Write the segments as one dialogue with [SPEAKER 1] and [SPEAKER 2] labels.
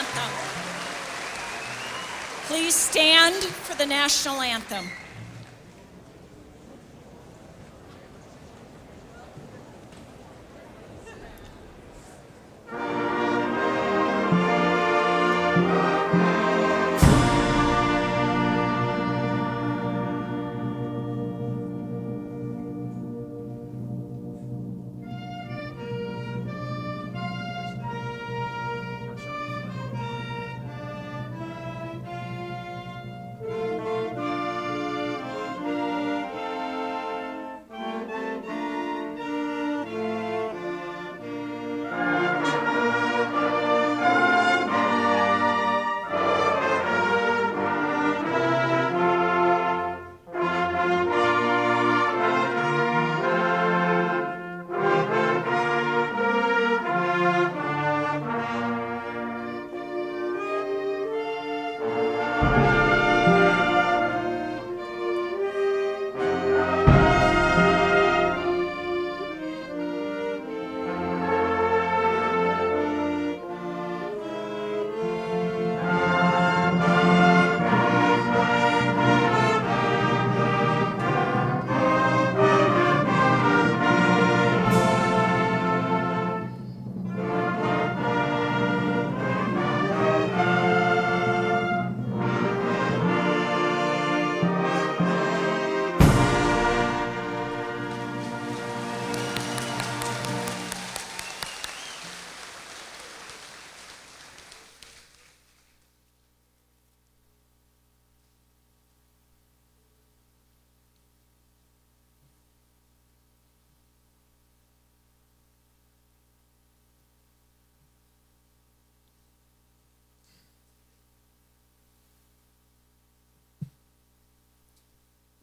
[SPEAKER 1] anthem. Please stand for the national anthem.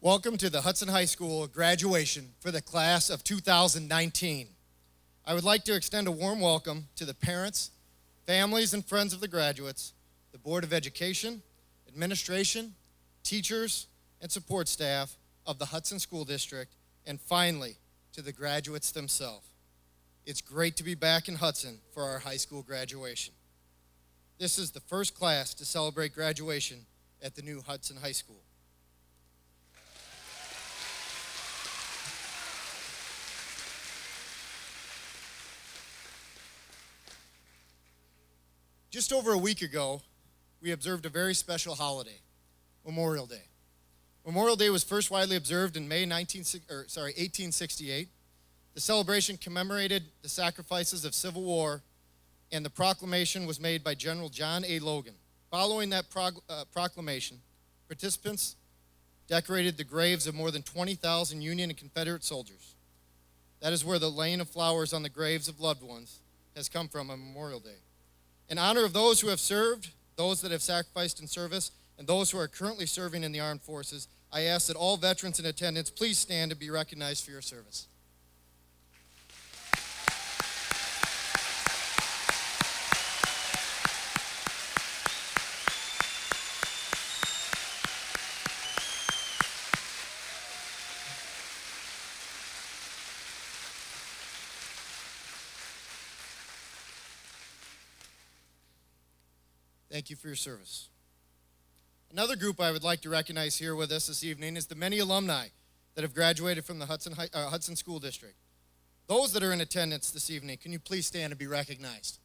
[SPEAKER 2] Welcome to the Hudson High School graduation for the class of 2019. I would like to extend a warm welcome to the parents, families, and friends of the graduates, the Board of Education, administration, teachers, and support staff of the Hudson School District, and finally, to the graduates themselves. It's great to be back in Hudson for our high school graduation. This is the first class to celebrate graduation at the new Hudson High School. Just over a week ago, we observed a very special holiday, Memorial Day. Memorial Day was first widely observed in May 1868. The celebration commemorated the sacrifices of Civil War, and the proclamation was made by General John A. Logan. Following that proclamation, participants decorated the graves of more than 20,000 Union and Confederate soldiers. That is where the laying of flowers on the graves of loved ones has come from on Memorial Day. In honor of those who have served, those that have sacrificed in service, and those who are currently serving in the armed forces, I ask that all veterans in attendance please stand and be recognized for your service. Thank you for your service. Another group I would like to recognize here with us this evening is the many alumni that have graduated from the Hudson School District. Those that are in attendance this evening, can you please stand and be recognized?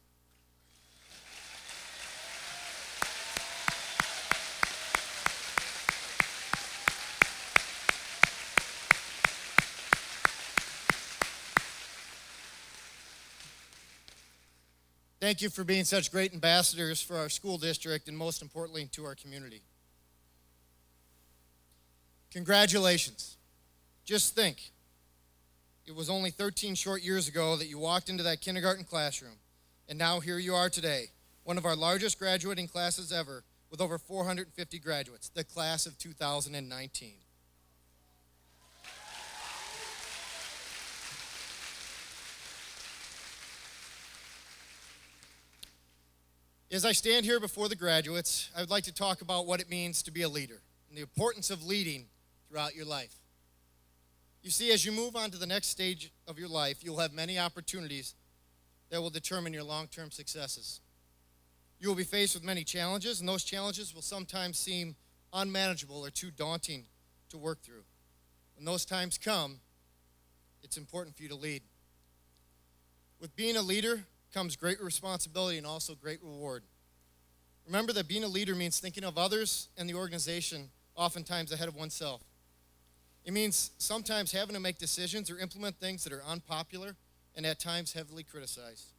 [SPEAKER 2] Thank you for being such great ambassadors for our school district and most importantly to our community. Congratulations. Just think, it was only 13 short years ago that you walked into that kindergarten classroom, and now here you are today, one of our largest graduating classes ever with over 450 graduates, the class of 2019. As I stand here before the graduates, I would like to talk about what it means to be a leader and the importance of leading throughout your life. You see, as you move on to the next stage of your life, you'll have many opportunities that will determine your long-term successes. You will be faced with many challenges, and those challenges will sometimes seem unmanageable or too daunting to work through. When those times come, it's important for you to lead. With being a leader comes great responsibility and also great reward. Remember that being a leader means thinking of others and the organization oftentimes ahead of oneself. It means sometimes having to make decisions or implement things that are unpopular and at times heavily criticized.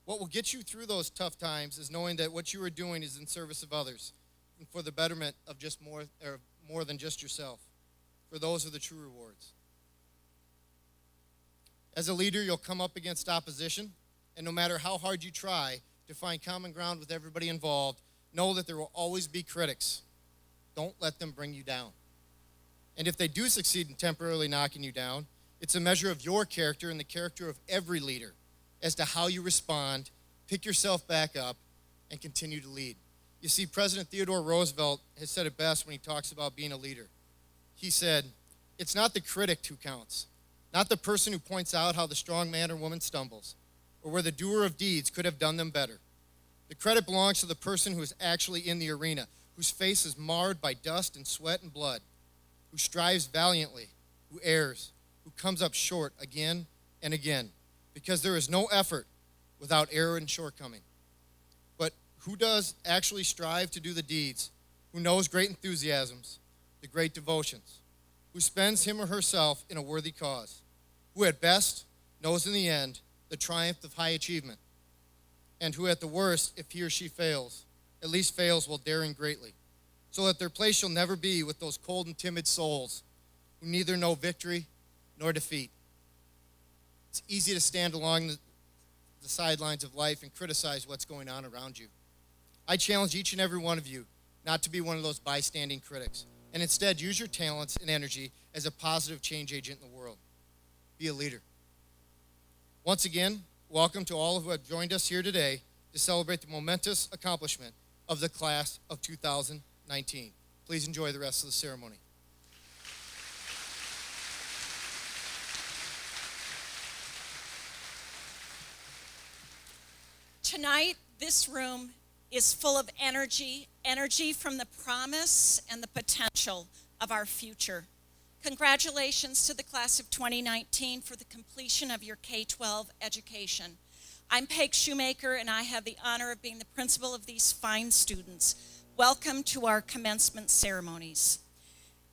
[SPEAKER 2] What will get you through those tough times is knowing that what you are doing is in service of others and for the betterment of just more than just yourself. For those are the true rewards. As a leader, you'll come up against opposition, and no matter how hard you try to find common ground with everybody involved, know that there will always be critics. Don't let them bring you down. And if they do succeed in temporarily knocking you down, it's a measure of your character and the character of every leader as to how you respond, pick yourself back up, and continue to lead. You see, President Theodore Roosevelt has said it best when he talks about being a leader. He said, "It's not the critic who counts, not the person who points out how the strong man or woman stumbles, or where the doer of deeds could have done them better. The credit belongs to the person who is actually in the arena, whose face is marred by dust and sweat and blood, who strives valiantly, who errs, who comes up short again and again, because there is no effort without error and shortcoming. But who does actually strive to do the deeds, who knows great enthusiasms, the great devotions, who spends him or herself in a worthy cause, who at best knows in the end the triumph of high achievement, and who at the worst, if he or she fails, at least fails while daring greatly, so that their place shall never be with those cold and timid souls who neither know victory nor defeat." It's easy to stand along the sidelines of life and criticize what's going on around you. I challenge each and every one of you not to be one of those bystanding critics, and instead use your talents and energy as a positive change agent in the world. Be a leader. Once again, welcome to all who have joined us here today to celebrate the momentous accomplishment of the class of 2019. Please enjoy the rest of the ceremony.
[SPEAKER 1] Tonight, this room is full of energy from the promise and the potential of our future. Congratulations to the class of 2019 for the completion of your K-12 education. I'm Peg Shoemaker, and I have the honor of being the principal of these fine students. Welcome to our commencement ceremonies.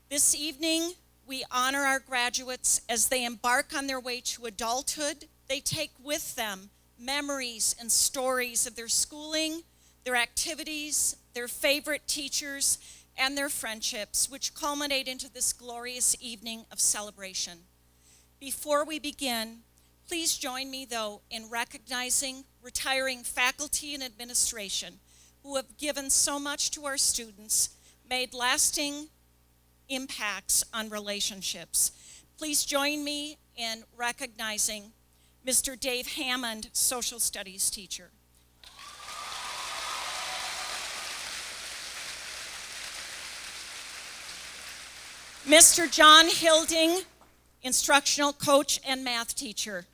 [SPEAKER 1] This evening, we honor our graduates as they embark on their way to adulthood. They take with them memories and stories of their schooling, their activities, their favorite teachers, and their friendships, which culminate into this glorious evening of celebration. Before we begin, please join me, though, in recognizing retiring faculty and administration who have given so much to our students, made lasting impacts on relationships. Please join me in recognizing Mr. Dave Hammond, social studies teacher. Mr. John Hilding, instructional coach and math teacher.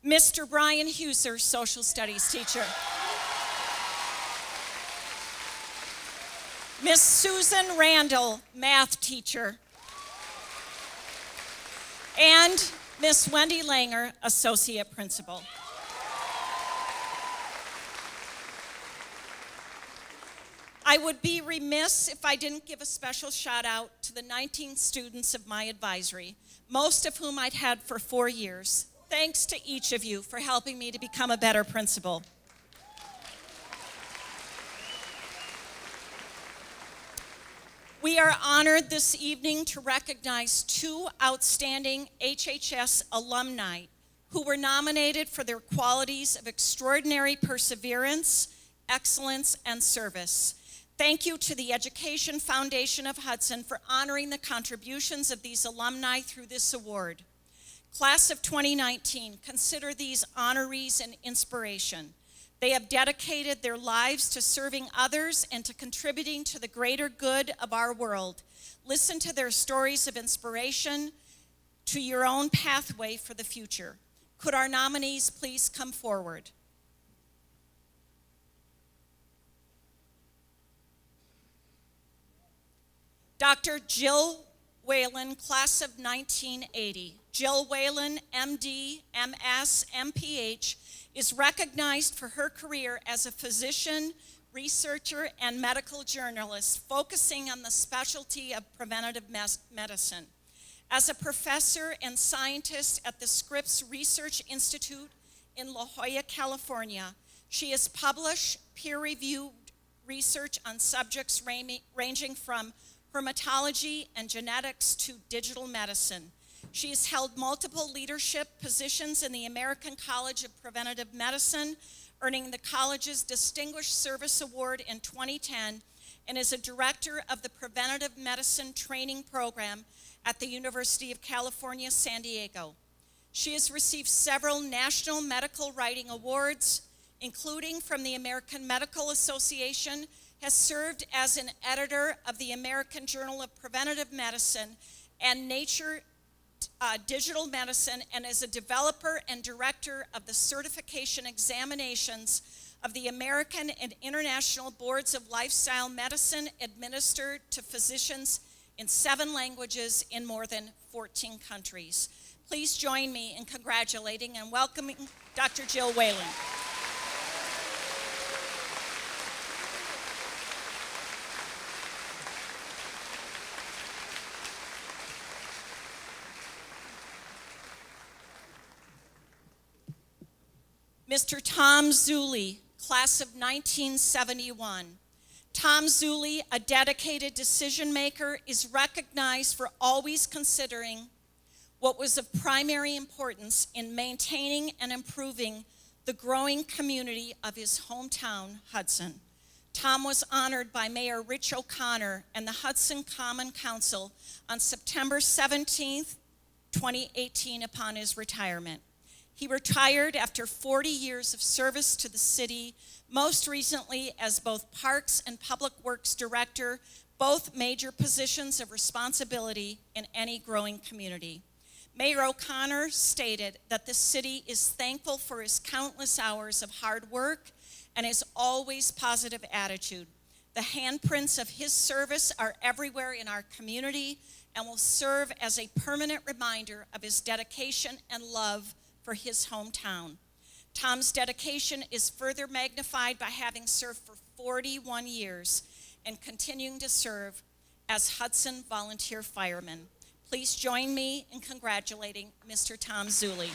[SPEAKER 1] Mr. Brian Huser, social studies teacher. Miss Susan Randall, math teacher. And Miss Wendy Langer, associate principal. I would be remiss if I didn't give a special shout out to the 19 students of my advisory, most of whom I'd had for 4 years. Thanks to each of you for helping me to become a better principal. We are honored this evening to recognize 2 outstanding HHS alumni who were nominated for their qualities of extraordinary perseverance, excellence, and service. Thank you to the Education Foundation of Hudson for honoring the contributions of these alumni through this award. Class of 2019, consider these honorees an inspiration. They have dedicated their lives to serving others and to contributing to the greater good of our world. Listen to their stories of inspiration to your own pathway for the future. Could our nominees please come forward? Dr. Jill Whalen, class of 1980. Jill Whalen, MD, MS, MPH, is recognized for her career as a physician, researcher, and medical journalist, focusing on the specialty of preventative medicine. As a professor and scientist at the Scripps Research Institute in La Jolla, California, she has published peer-reviewed research on subjects ranging from hermatology and genetics to digital medicine. She has held multiple leadership positions in the American College of Preventive Medicine, earning the college's Distinguished Service Award in 2010, and is a director of the Preventive Medicine Training Program at the University of California, San Diego. She has received several national medical writing awards, including from the American Medical Association, has served as an editor of the American Journal of Preventive Medicine and Nature Digital Medicine, and is a developer and director of the certification examinations of the American and International Boards of Lifestyle Medicine, administered to physicians in 7 languages in more than 14 countries. Please join me in congratulating and welcoming Dr. Jill Whalen. Mr. Tom Zuley, class of 1971. Tom Zuley, a dedicated decision maker, is recognized for always considering what was of primary importance in maintaining and improving the growing community of his hometown, Hudson. Tom was honored by Mayor Rich O'Connor and the Hudson Common Council on September 17, 2018, upon his retirement. He retired after 40 years of service to the city, most recently as both Parks and Public Works Director, both major positions of responsibility in any growing community. Mayor O'Connor stated that the city is thankful for his countless hours of hard work and his always positive attitude. The handprints of his service are everywhere in our community and will serve as a permanent reminder of his dedication and love for his hometown. Tom's dedication is further magnified by having served for 41 years and continuing to serve as Hudson volunteer fireman. Please join me in congratulating Mr. Tom Zuley.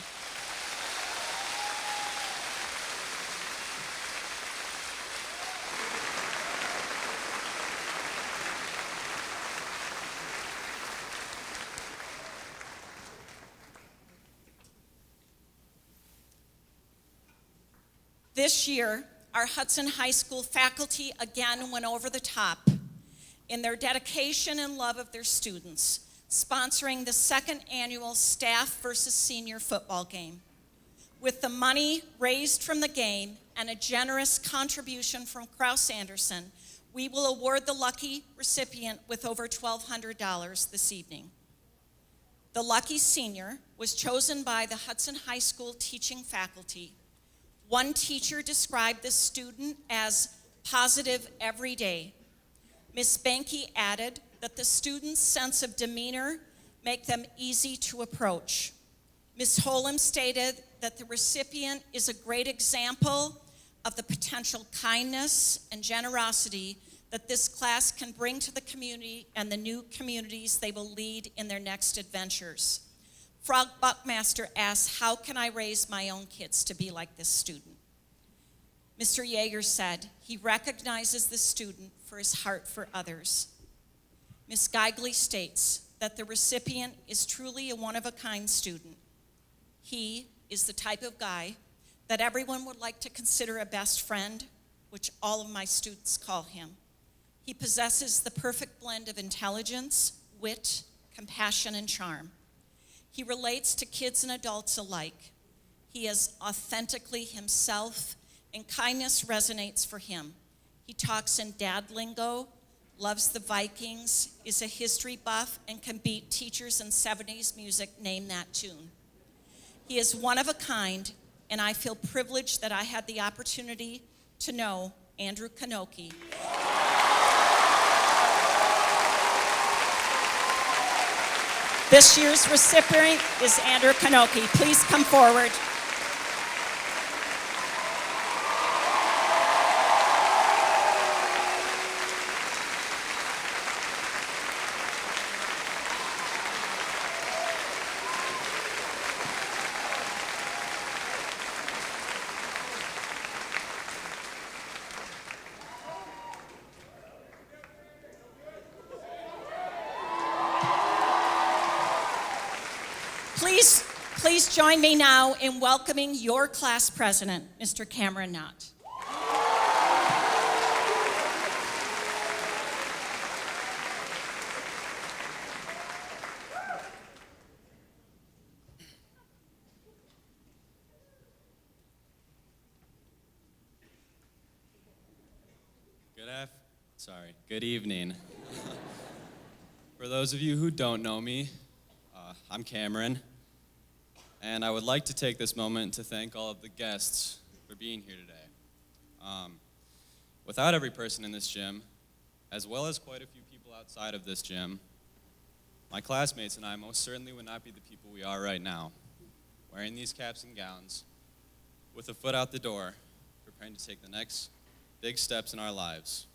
[SPEAKER 1] This year, our Hudson High School faculty again went over the top in their dedication and love of their students, sponsoring the 2nd annual Staff versus Senior football game. With the money raised from the game and a generous contribution from Kraus Anderson, we will award the lucky recipient with over $1,200 this evening. The lucky senior was chosen by the Hudson High School teaching faculty. One teacher described this student as positive every day. Ms. Banky added that the student's sense of demeanor make them easy to approach. Ms. Holem stated that the recipient is a great example of the potential kindness and generosity that this class can bring to the community and the new communities they will lead in their next adventures. Frog Buckmaster asked, how can I raise my own kids to be like this student? Mr. Yeager said he recognizes the student for his heart for others. Ms. Geigley states that the recipient is truly a one-of-a-kind student. He is the type of guy that everyone would like to consider a best friend, which all of my students call him. He possesses the perfect blend of intelligence, wit, compassion, and charm. He relates to kids and adults alike. He is authentically himself, and kindness resonates for him. He talks in dad lingo, loves the Vikings, is a history buff, and can beat teachers in 70s music name that tune. He is one of a kind, and I feel privileged that I had the opportunity to know Andrew Kanoki. This year's recipient is Andrew Kanoki. Please come forward. Please join me now in welcoming your class president, Mr. Cameron Knott.
[SPEAKER 3] Good evening. For those of you who don't know me, I'm Cameron, and I would like to take this moment to thank all of the guests for being here today. Without every person in this gym, as well as quite a few people outside of this gym, my classmates and I most certainly would not be the people we are right now, wearing these caps and gowns, with a foot out the door, preparing to take the next big steps in our lives.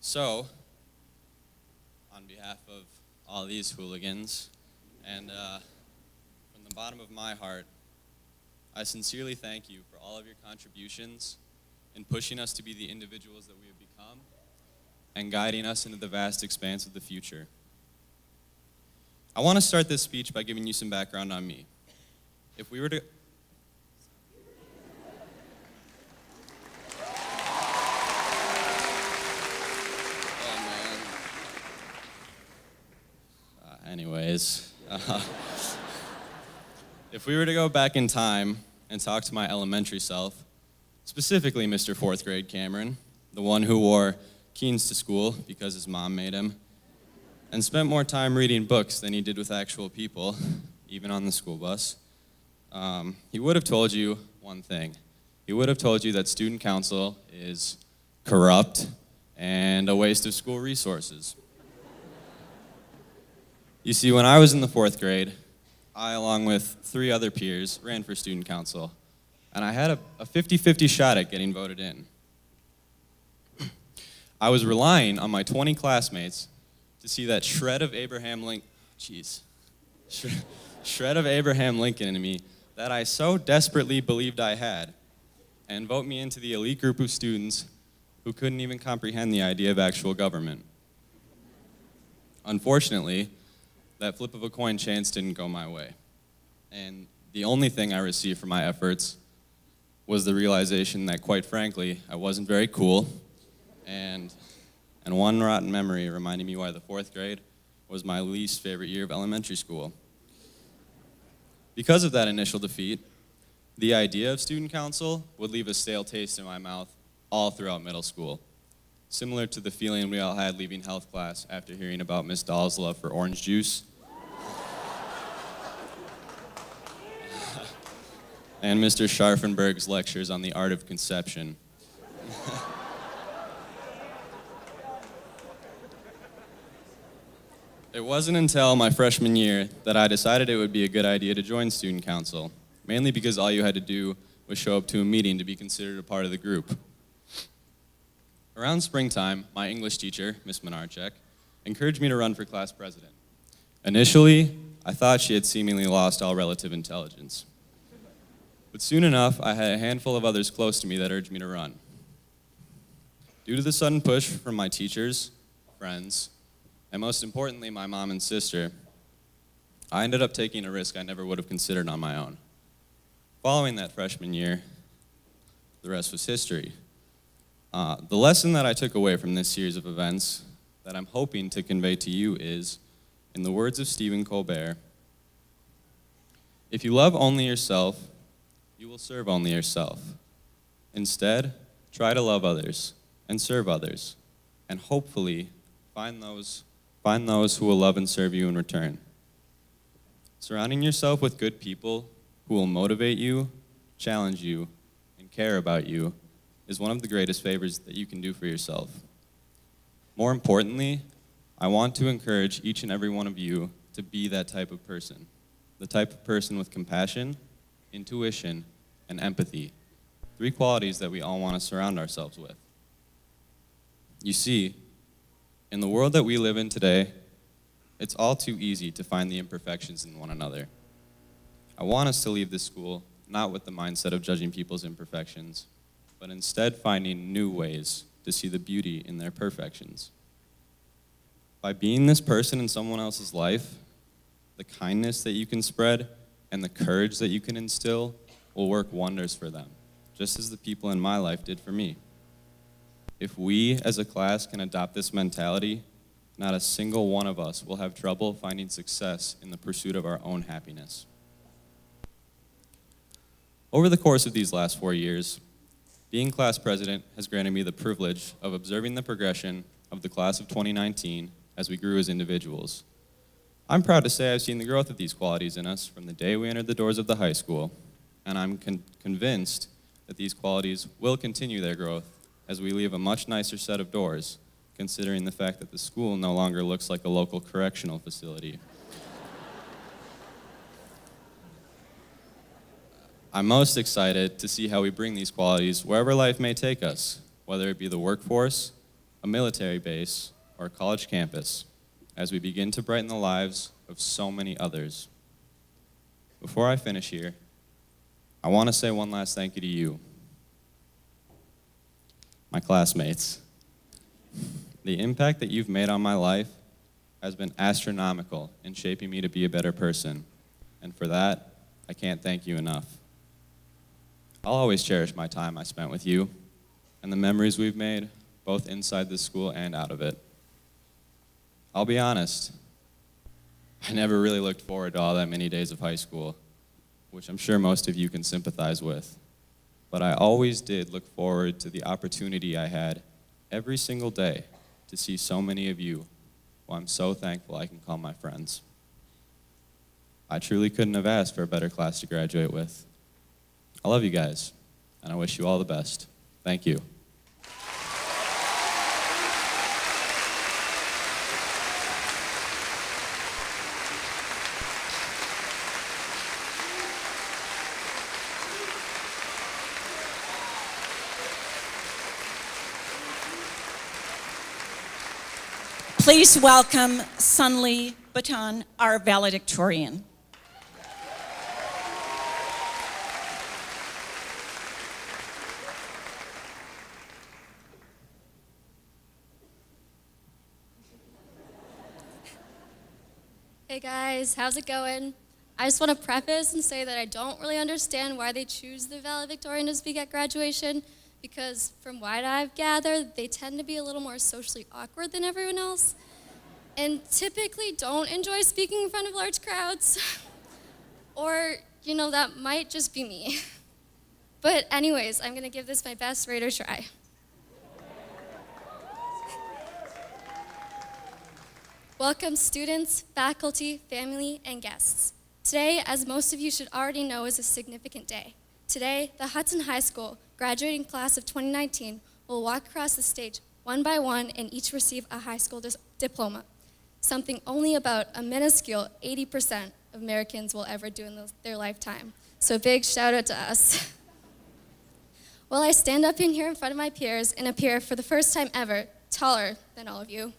[SPEAKER 3] So, on behalf of all these hooligans, and from the bottom of my heart, I sincerely thank you for all of your contributions in pushing us to be the individuals that we have become and guiding us into the vast expanse of the future. I want to start this speech by giving you some background on me. If we were to... Anyways, if we were to go back in time and talk to my elementary self, specifically Mr. Fourth Grade Cameron, the one who wore Keens to school because his mom made him, and spent more time reading books than he did with actual people, even on the school bus, he would have told you one thing. He would have told you that student council is corrupt and a waste of school resources. You see, when I was in the fourth grade, I, along with 3 other peers, ran for student council, and I had a 50-50 shot at getting voted in. I was relying on my 20 classmates to see that shred of Abraham Lincoln in me that I so desperately believed I had, and vote me into the elite group of students who couldn't even comprehend the idea of actual government. Unfortunately, that flip of a coin chance didn't go my way. And the only thing I received from my efforts was the realization that, quite frankly, I wasn't very cool, and one rotten memory reminding me why the fourth grade was my least favorite year of elementary school. Because of that initial defeat, the idea of student council would leave a stale taste in my mouth all throughout middle school, similar to the feeling we all had leaving health class after hearing about Miss Dahl's love for orange juice and Mr. Scharfenberg's lectures on the art of conception. It wasn't until my freshman year that I decided it would be a good idea to join student council, mainly because all you had to do was show up to a meeting to be considered a part of the group. Around springtime, my English teacher, Miss Menarchek, encouraged me to run for class president. Initially, I thought she had seemingly lost all relative intelligence. But soon enough, I had a handful of others close to me that urged me to run. Due to the sudden push from my teachers, friends, and most importantly, my mom and sister, I ended up taking a risk I never would have considered on my own. Following that freshman year, the rest was history. The lesson that I took away from this series of events that I'm hoping to convey to you is, in the words of Stephen Colbert, if you love only yourself, you will serve only yourself. Instead, try to love others and serve others, and hopefully find those who will love and serve you in return. Surrounding yourself with good people who will motivate you, challenge you, and care about you is one of the greatest favors that you can do for yourself. More importantly, I want to encourage each and every one of you to be that type of person, the type of person with compassion, intuition, and empathy, 3 qualities that we all want to surround ourselves with. You see, in the world that we live in today, it's all too easy to find the imperfections in one another. I want us to leave this school not with the mindset of judging people's imperfections, but instead finding new ways to see the beauty in their perfections. By being this person in someone else's life, the kindness that you can spread and the courage that you can instill will work wonders for them, just as the people in my life did for me. If we as a class can adopt this mentality, not a single one of us will have trouble finding success in the pursuit of our own happiness. Over the course of these last 4 years, being class president has granted me the privilege of observing the progression of the class of 2019 as we grew as individuals. I'm proud to say I've seen the growth of these qualities in us from the day we entered the doors of the high school, and I'm convinced that these qualities will continue their growth as we leave a much nicer set of doors, considering the fact that the school no longer looks like a local correctional facility. I'm most excited to see how we bring these qualities wherever life may take us, whether it be the workforce, a military base, or a college campus, as we begin to brighten the lives of so many others. Before I finish here, I want to say one last thank you to you, my classmates. The impact that you've made on my life has been astronomical in shaping me to be a better person, and for that, I can't thank you enough. I'll always cherish my time I spent with you and the memories we've made, both inside this school and out of it. I'll be honest, I never really looked forward to all that many days of high school, which I'm sure most of you can sympathize with. But I always did look forward to the opportunity I had every single day to see so many of you, who I'm so thankful I can call my friends. I truly couldn't have asked for a better class to graduate with. I love you guys, and I wish you all the best. Thank you.
[SPEAKER 1] Please welcome Sunli Bhutan, our valedictorian.
[SPEAKER 4] Hey guys, how's it going? I just want to preface and say that I don't really understand why they choose the valedictorian to speak at graduation, because from what I've gathered, they tend to be a little more socially awkward than everyone else, and typically don't enjoy speaking in front of large crowds. Or, that might just be me. But anyways, I'm gonna give this my best rate or try. Welcome students, faculty, family, and guests. Today, as most of you should already know, is a significant day. Today, the Hudson High School graduating class of 2019 will walk across the stage one by one and each receive a high school diploma, something only about a minuscule 80% of Americans will ever do in their lifetime. So big shout out to us. While I stand up in here in front of my peers and appear for the first time ever, taller than all of you,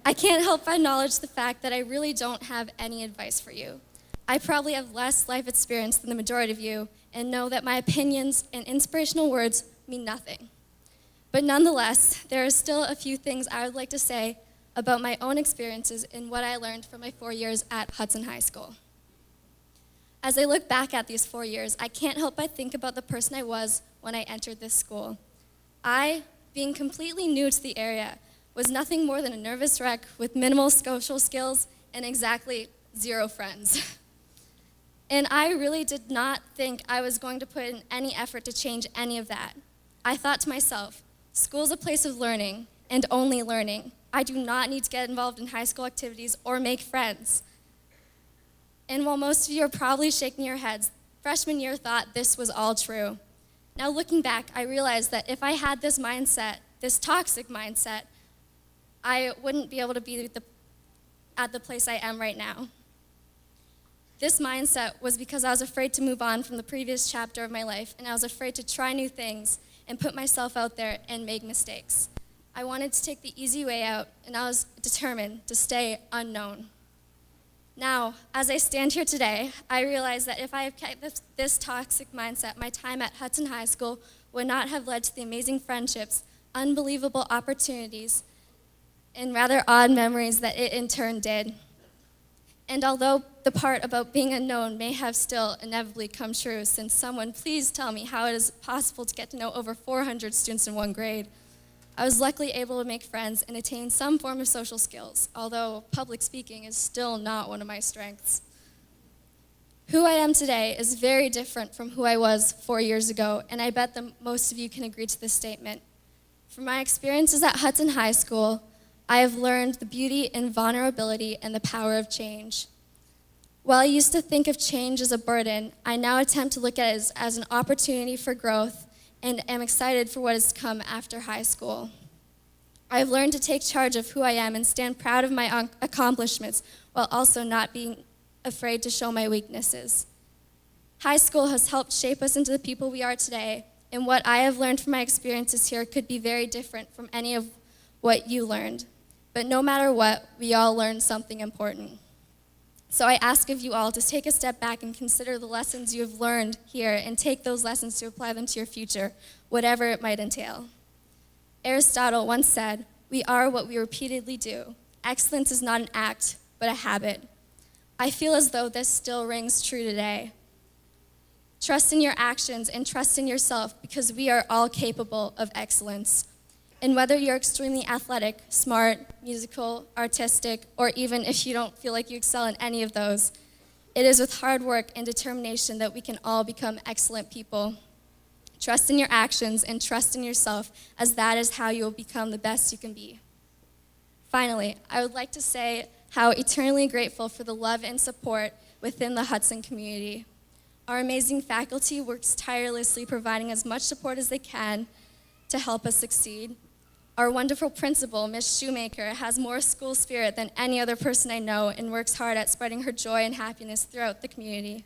[SPEAKER 4] I can't help but acknowledge the fact that I really don't have any advice for you. I probably have less life experience than the majority of you and know that my opinions and inspirational words mean nothing. But nonetheless, there are still a few things I would like to say about my own experiences and what I learned from my 4 years at Hudson High School. As I look back at these 4 years, I can't help but think about the person I was when I entered this school. I, being completely new to the area, was nothing more than a nervous wreck with minimal social skills and exactly 0 friends. And I really did not think I was going to put in any effort to change any of that. I thought to myself, school's a place of learning, and only learning. I do not need to get involved in high school activities or make friends. And while most of you are probably shaking your heads, freshman year thought this was all true. Now looking back, I realized that if I had this mindset, this toxic mindset, I wouldn't be able to be at the place I am right now. This mindset was because I was afraid to move on from the previous chapter of my life, and I was afraid to try new things and put myself out there and make mistakes. I wanted to take the easy way out, and I was determined to stay unknown. Now, as I stand here today, I realize that if I had kept this toxic mindset, my time at Hudson High School would not have led to the amazing friendships, unbelievable opportunities, and rather odd memories that it in turn did. And although the part about being unknown may have still inevitably come true, since someone please tell me how it is possible to get to know over 400 students in one grade, I was luckily able to make friends and attain some form of social skills, although public speaking is still not one of my strengths. Who I am today is very different from who I was 4 years ago, and I bet that most of you can agree to this statement. From my experiences at Hudson High School, I have learned the beauty and vulnerability and the power of change. While I used to think of change as a burden, I now attempt to look at it as an opportunity for growth and am excited for what is to come after high school. I have learned to take charge of who I am and stand proud of my accomplishments while also not being afraid to show my weaknesses. High school has helped shape us into the people we are today, and what I have learned from my experiences here could be very different from any of what you learned. But no matter what, we all learned something important. So I ask of you all to take a step back and consider the lessons you have learned here and take those lessons to apply them to your future, whatever it might entail. Aristotle once said, "We are what we repeatedly do. Excellence is not an act, but a habit." I feel as though this still rings true today. Trust in your actions and trust in yourself because we are all capable of excellence. And whether you're extremely athletic, smart, musical, artistic, or even if you don't feel like you excel in any of those, it is with hard work and determination that we can all become excellent people. Trust in your actions and trust in yourself, as that is how you will become the best you can be. Finally, I would like to say how eternally grateful for the love and support within the Hudson community. Our amazing faculty works tirelessly providing as much support as they can to help us succeed. Our wonderful principal, Ms. Shoemaker, has more school spirit than any other person I know and works hard at spreading her joy and happiness throughout the community.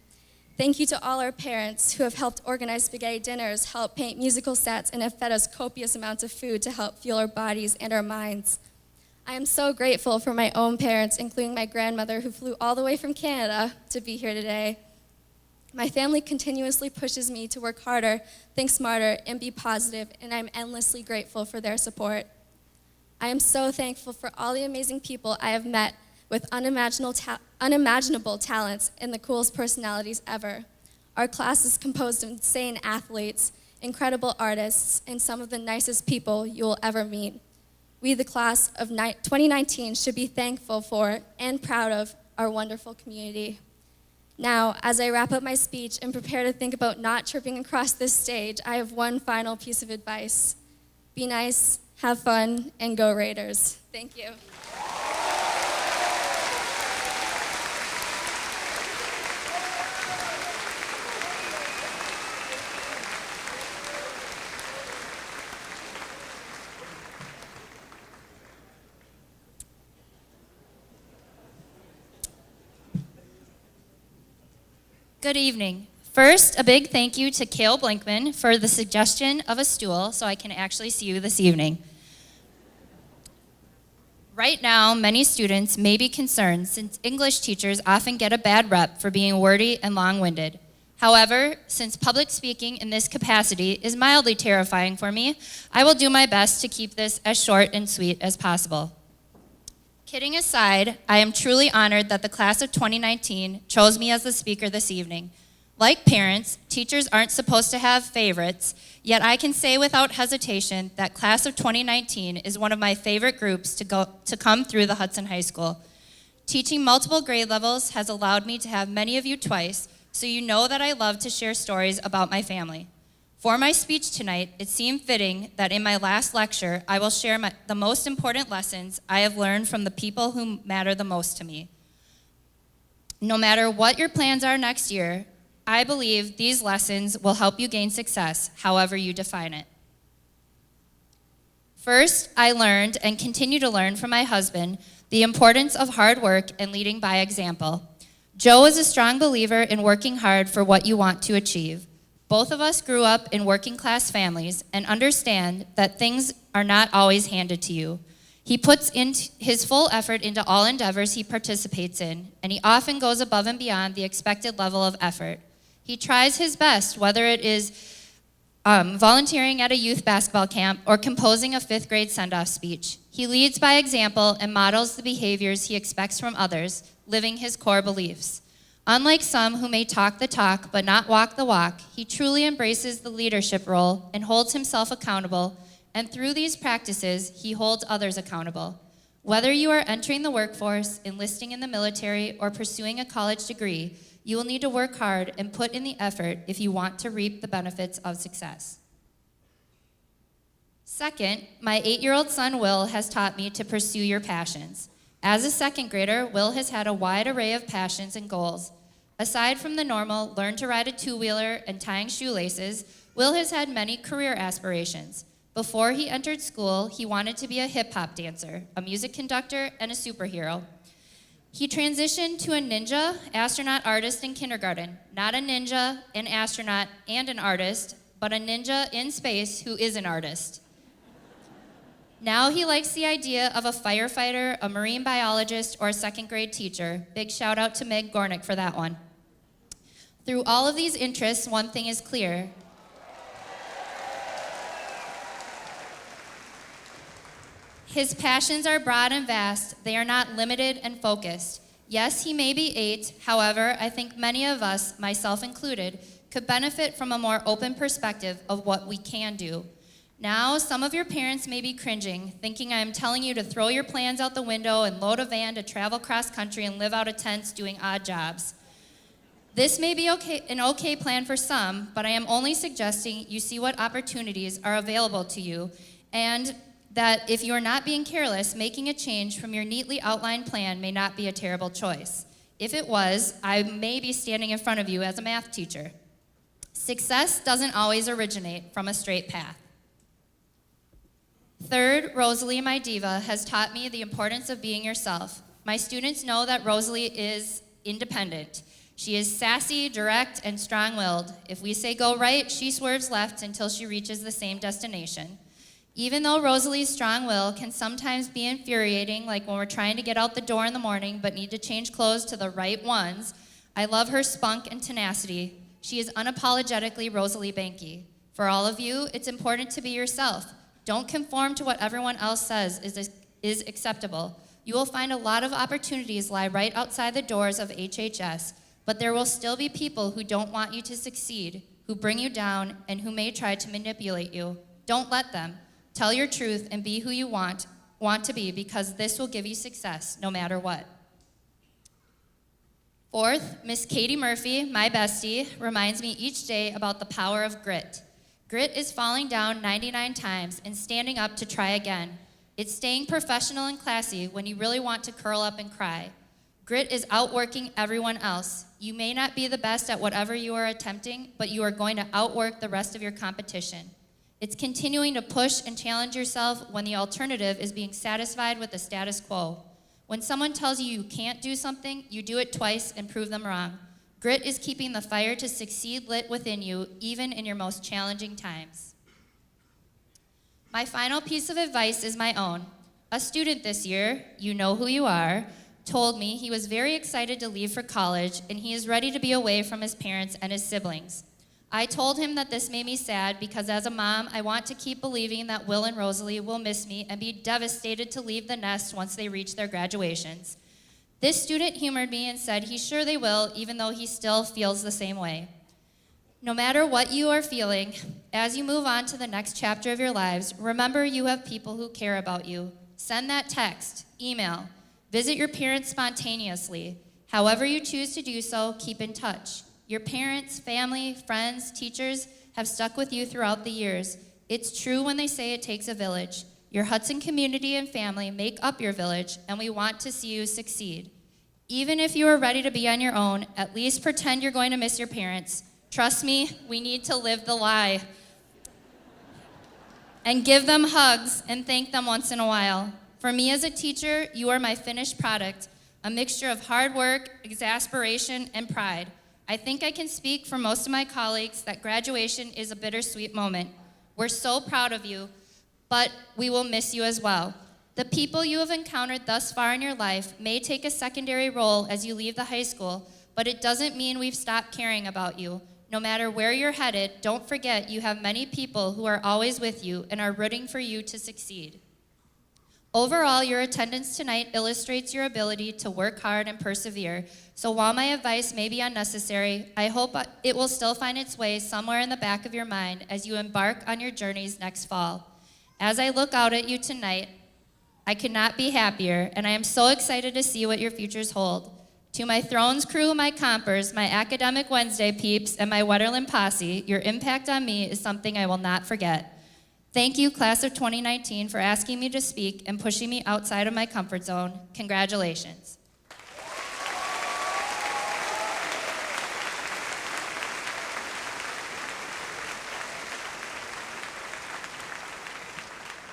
[SPEAKER 4] Thank you to all our parents who have helped organize spaghetti dinners, help paint musical sets, and have fed us copious amounts of food to help fuel our bodies and our minds. I am so grateful for my own parents, including my grandmother who flew all the way from Canada to be here today. My family continuously pushes me to work harder, think smarter, and be positive, and I'm endlessly grateful for their support. I am so thankful for all the amazing people I have met with unimaginable talents and the coolest personalities ever. Our class is composed of insane athletes, incredible artists, and some of the nicest people you will ever meet. We, the class of 2019, should be thankful for and proud of our wonderful community. Now, as I wrap up my speech and prepare to think about not tripping across this stage, I have one final piece of advice. Be nice, have fun, and go Raiders. Thank you.
[SPEAKER 5] Good evening. First, a big thank you to Kale Blinkman for the suggestion of a stool so I can actually see you this evening. Right now, many students may be concerned since English teachers often get a bad rep for being wordy and long-winded. However, since public speaking in this capacity is mildly terrifying for me, I will do my best to keep this as short and sweet as possible. Kidding aside, I am truly honored that the class of 2019 chose me as the speaker this evening. Like parents, teachers aren't supposed to have favorites, yet I can say without hesitation that class of 2019 is one of my favorite groups to come through the Hudson High School. Teaching multiple grade levels has allowed me to have many of you twice, so you know that I love to share stories about my family. For my speech tonight, it seemed fitting that in my last lecture, I will share the most important lessons I have learned from the people who matter the most to me. No matter what your plans are next year, I believe these lessons will help you gain success, however you define it. First, I learned and continue to learn from my husband the importance of hard work and leading by example. Joe is a strong believer in working hard for what you want to achieve. Both of us grew up in working class families and understand that things are not always handed to you. He puts in his full effort into all endeavors he participates in, and he often goes above and beyond the expected level of effort. He tries his best, whether it is volunteering at a youth basketball camp or composing a 5th grade send-off speech. He leads by example and models the behaviors he expects from others, living his core beliefs. Unlike some who may talk the talk but not walk the walk, he truly embraces the leadership role and holds himself accountable, and through these practices, he holds others accountable. Whether you are entering the workforce, enlisting in the military, or pursuing a college degree, you will need to work hard and put in the effort if you want to reap the benefits of success. Second, my 8-year-old son Will has taught me to pursue your passions. As a 2nd grader, Will has had a wide array of passions and goals. Aside from the normal, learn to ride a 2-wheeler and tying shoelaces, Will has had many career aspirations. Before he entered school, he wanted to be a hip-hop dancer, a music conductor, and a superhero. He transitioned to a ninja, astronaut, artist in kindergarten. Not a ninja, an astronaut, and an artist, but a ninja in space who is an artist. Now he likes the idea of a firefighter, a marine biologist, or a 2nd grade teacher. Big shout out to Meg Gornick for that one. Through all of these interests, one thing is clear. His passions are broad and vast. They are not limited and focused. Yes, he may be 8. However, I think many of us, myself included, could benefit from a more open perspective of what we can do. Now, some of your parents may be cringing, thinking I am telling you to throw your plans out the window and load a van to travel cross country and live out of tents doing odd jobs. This may be an okay plan for some, but I am only suggesting you see what opportunities are available to you, and that if you are not being careless, making a change from your neatly outlined plan may not be a terrible choice. If it was, I may be standing in front of you as a math teacher. Success doesn't always originate from a straight path. Third, Rosalie, my diva, has taught me the importance of being yourself. My students know that Rosalie is independent. She is sassy, direct, and strong-willed. If we say go right, she swerves left until she reaches the same destination. Even though Rosalie's strong will can sometimes be infuriating, like when we're trying to get out the door in the morning but need to change clothes to the right ones, I love her spunk and tenacity. She is unapologetically Rosalie Banky. For all of you, it's important to be yourself. Don't conform to what everyone else says is acceptable. You will find a lot of opportunities lie right outside the doors of HHS, but there will still be people who don't want you to succeed, who bring you down, and who may try to manipulate you. Don't let them. Tell your truth and be who you want to be, because this will give you success no matter what. Fourth, Miss Katie Murphy, my bestie, reminds me each day about the power of grit. Grit is falling down 99 times and standing up to try again. It's staying professional and classy when you really want to curl up and cry. Grit is outworking everyone else. You may not be the best at whatever you are attempting, but you are going to outwork the rest of your competition. It's continuing to push and challenge yourself when the alternative is being satisfied with the status quo. When someone tells you you can't do something, you do it twice and prove them wrong. Grit is keeping the fire to succeed lit within you, even in your most challenging times. My final piece of advice is my own. A student this year, you know who you are, told me he was very excited to leave for college and he is ready to be away from his parents and his siblings. I told him that this made me sad because as a mom, I want to keep believing that Will and Rosalie will miss me and be devastated to leave the nest once they reach their graduations. This student humored me and said he's sure they will, even though he still feels the same way. No matter what you are feeling, as you move on to the next chapter of your lives, remember you have people who care about you. Send that text, email, visit your parents spontaneously. However you choose to do so, keep in touch. Your parents, family, friends, teachers have stuck with you throughout the years. It's true when they say it takes a village. Your Hudson community and family make up your village, and we want to see you succeed. Even if you are ready to be on your own, at least pretend you're going to miss your parents. Trust me, we need to live the lie. And give them hugs and thank them once in a while. For me as a teacher, you are my finished product, a mixture of hard work, exasperation, and pride. I think I can speak for most of my colleagues that graduation is a bittersweet moment. We're so proud of you, but we will miss you as well. The people you have encountered thus far in your life may take a secondary role as you leave the high school, but it doesn't mean we've stopped caring about you. No matter where you're headed, don't forget you have many people who are always with you and are rooting for you to succeed. Overall, your attendance tonight illustrates your ability to work hard and persevere. So while my advice may be unnecessary, I hope it will still find its way somewhere in the back of your mind as you embark on your journeys next fall. As I look out at you tonight, I could not be happier, and I am so excited to see what your futures hold. To my Thrones crew, my compers, my Academic Wednesday peeps, and my Wetterland posse, your impact on me is something I will not forget. Thank you, class of 2019, for asking me to speak and pushing me outside of my comfort zone. Congratulations.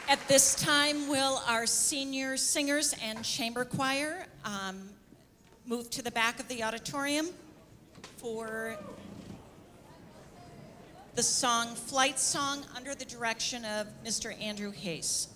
[SPEAKER 1] At this time, will our senior singers and chamber choir move to the back of the auditorium for the song, Flight Song, under the direction of Mr. Andrew Hayes.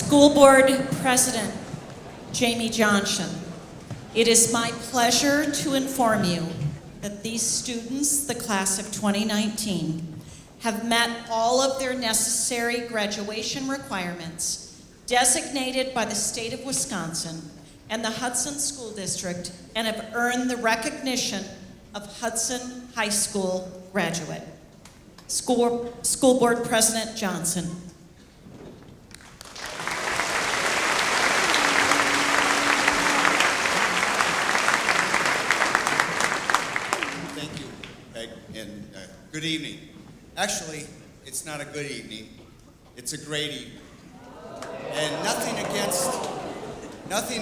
[SPEAKER 1] School Board President Jamie Johnson, it is my pleasure to inform you that these students, the class of 2019, have met all of their necessary graduation requirements designated by the state of Wisconsin and the Hudson School District and have earned the recognition of Hudson High School graduate. School Board President Johnson.
[SPEAKER 6] Thank you, Peg, and good evening. Actually, it's not a good evening. It's a great evening. And nothing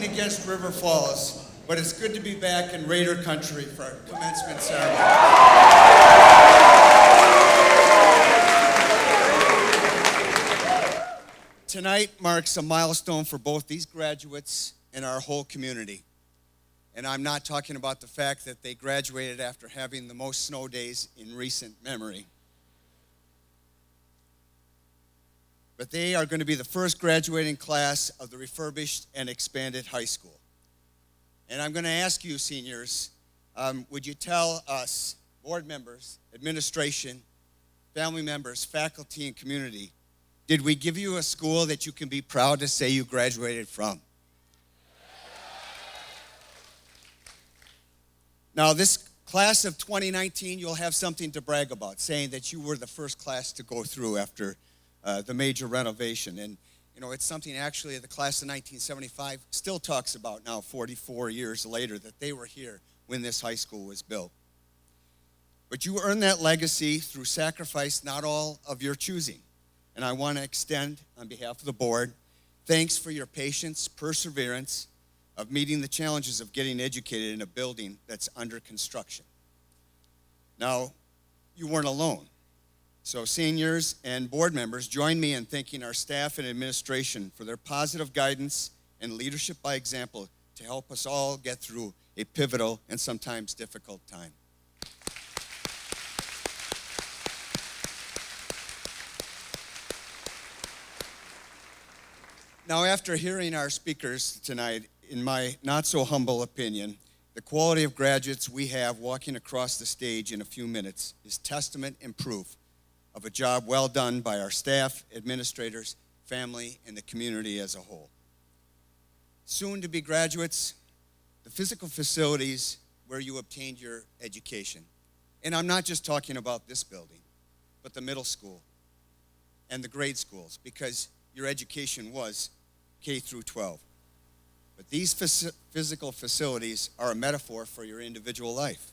[SPEAKER 6] against River Falls, but it's good to be back in Raider country for our commencement ceremony. Tonight marks a milestone for both these graduates and our whole community. And I'm not talking about the fact that they graduated after having the most snow days in recent memory. But they are going to be the first graduating class of the refurbished and expanded high school. And I'm going to ask you, seniors, would you tell us, board members, administration, family members, faculty, and community, did we give you a school that you can be proud to say you graduated from? Now, this class of 2019, you'll have something to brag about, saying that you were the first class to go through after the major renovation. And, you know, it's something actually the class of 1975 still talks about now, 44 years later, that they were here when this high school was built. But you earned that legacy through sacrifice, not all of your choosing. And I want to extend, on behalf of the board, thanks for your patience, perseverance, of meeting the challenges of getting educated in a building that's under construction. Now, you weren't alone. So seniors and board members, join me in thanking our staff and administration for their positive guidance and leadership by example to help us all get through a pivotal and sometimes difficult time. Now, after hearing our speakers tonight, in my not so humble opinion, the quality of graduates we have walking across the stage in a few minutes is testament and proof of a job well done by our staff, administrators, family, and the community as a whole. Soon to be graduates, the physical facilities where you obtained your education. And I'm not just talking about this building, but the middle school and the grade schools, because your education was K through 12. But these physical facilities are a metaphor for your individual life.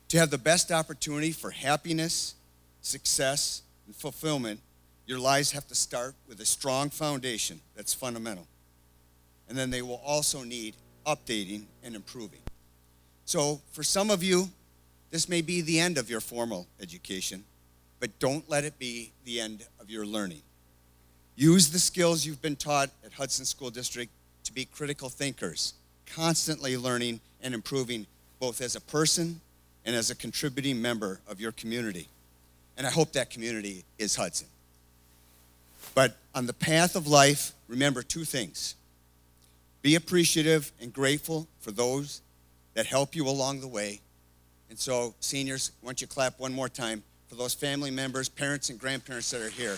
[SPEAKER 6] To have the best opportunity for happiness, success, and fulfillment, your lives have to start with a strong foundation that's fundamental. And then they will also need updating and improving. So for some of you, this may be the end of your formal education, but don't let it be the end of your learning. Use the skills you've been taught at Hudson School District to be critical thinkers, constantly learning and improving both as a person and as a contributing member of your community. And I hope that community is Hudson. But on the path of life, remember two things. Be appreciative and grateful for those that help you along the way. And so, seniors, why don't you clap one more time for those family members, parents, and grandparents that are here.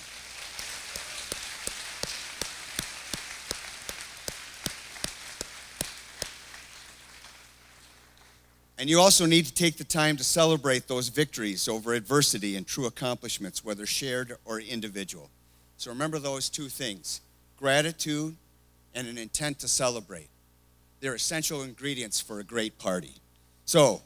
[SPEAKER 6] And you also need to take the time to celebrate those victories over adversity and true accomplishments, whether shared or individual. So remember those two things, gratitude and an intent to celebrate. They're essential ingredients for a great party. So,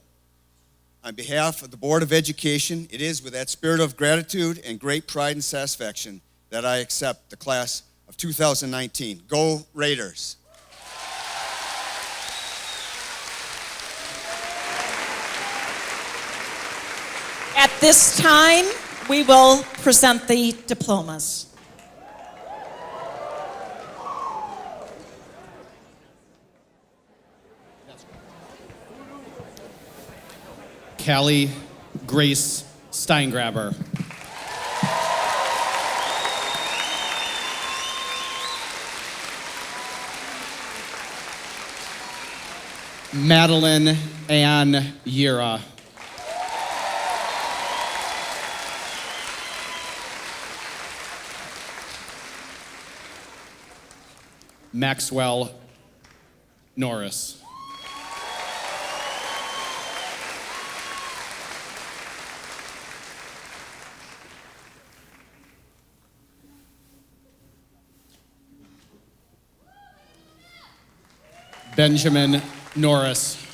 [SPEAKER 6] on behalf of the Board of Education, it is with that spirit of gratitude and great pride and satisfaction that I accept the class of 2019. Go Raiders!
[SPEAKER 1] At this time, we will present the diplomas.
[SPEAKER 7] Callie Grace Steingraber. Madeline Ann Yira. Maxwell Norris. Benjamin Norris.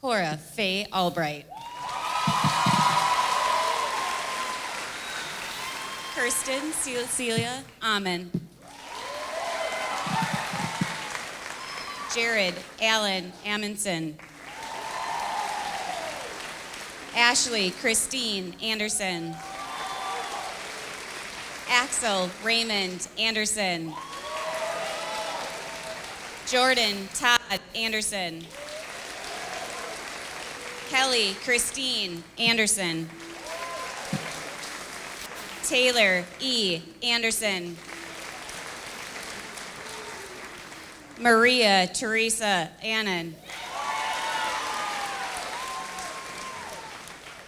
[SPEAKER 8] Cora Faye Albright. Kirsten Celia Amon. Jared Allen Amundsen. Ashley Christine Anderson. Axel Raymond Anderson. Jordan Todd Anderson. Kelly Christine Anderson. Taylor E. Anderson. Maria Teresa Annan.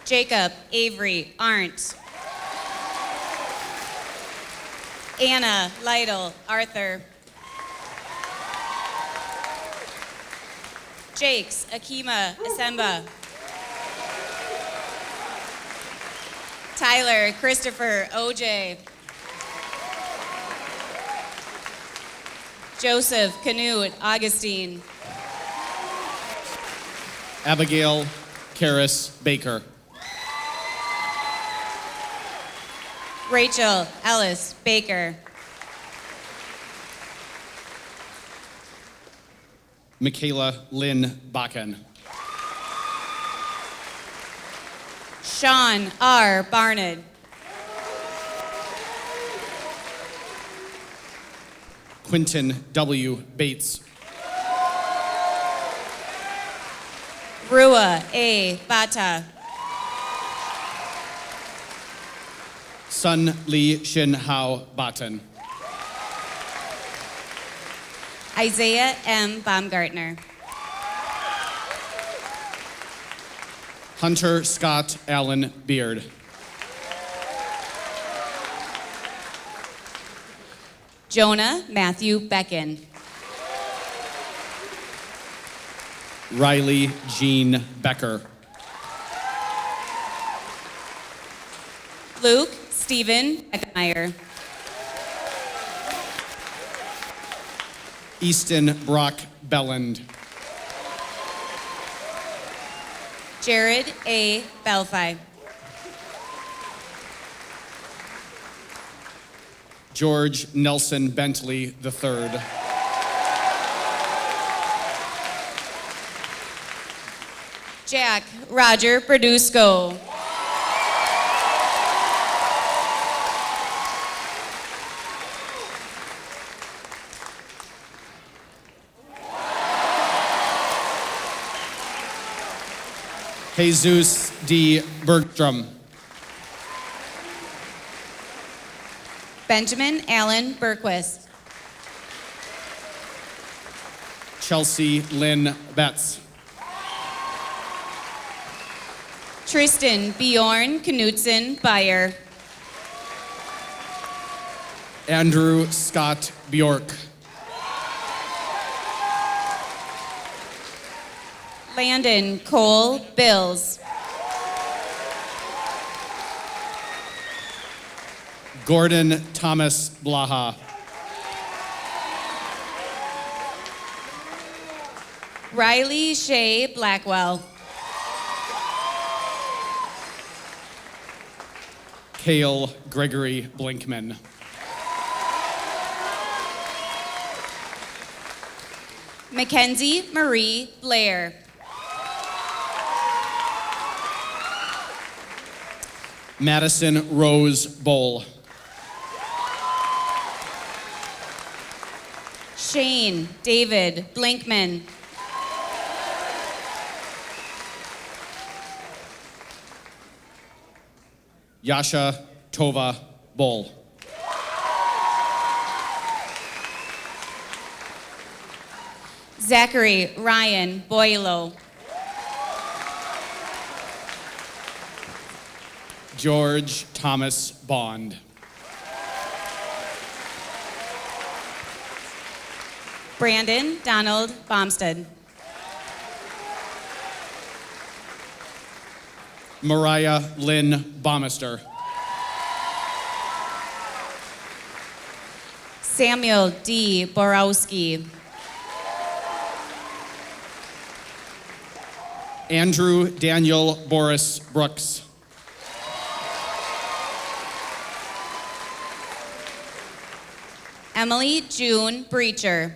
[SPEAKER 8] Jacob Avery Arndt. Anna Lytle Arthur. Jakes Akima Asemba. Tyler Christopher OJ. Joseph Canute Augustine.
[SPEAKER 7] Abigail Karis Baker.
[SPEAKER 8] Rachel Ellis Baker.
[SPEAKER 7] Michaela Lynn Bakken.
[SPEAKER 8] Sean R. Barnard.
[SPEAKER 7] Quinton W. Bates.
[SPEAKER 8] Rua A. Bata.
[SPEAKER 7] Sun Lee Shin Hao Batten.
[SPEAKER 8] Isaiah M. Baumgartner.
[SPEAKER 7] Hunter Scott Allen Beard.
[SPEAKER 8] Jonah Matthew Becken.
[SPEAKER 7] Riley Jean Becker.
[SPEAKER 8] Luke Stephen Beckmeyer.
[SPEAKER 7] Easton Brock Belland.
[SPEAKER 8] Jared A. Belfi.
[SPEAKER 7] George Nelson Bentley III.
[SPEAKER 8] Jack Roger Berdusco.
[SPEAKER 7] Jesus D. Bergstrom.
[SPEAKER 8] Benjamin Allen Berquist.
[SPEAKER 7] Chelsea Lynn Betts.
[SPEAKER 8] Tristan Bjorn Knutson Beyer.
[SPEAKER 7] Andrew Scott Bjork.
[SPEAKER 8] Landon Cole Bills.
[SPEAKER 7] Gordon Thomas Blaha.
[SPEAKER 8] Riley Shea Blackwell.
[SPEAKER 7] Cale Gregory Blinkman.
[SPEAKER 8] Mackenzie Marie Blair.
[SPEAKER 7] Madison Rose Bowl.
[SPEAKER 8] Shane David Blinkman.
[SPEAKER 7] Yasha Tova Bowl.
[SPEAKER 8] Zachary Ryan Boylo.
[SPEAKER 7] George Thomas Bond.
[SPEAKER 8] Brandon Donald Bomstead.
[SPEAKER 7] Mariah Lynn Bommister.
[SPEAKER 8] Samuel D. Borowski.
[SPEAKER 7] Andrew Daniel Boris Brooks.
[SPEAKER 8] Emily June Breacher.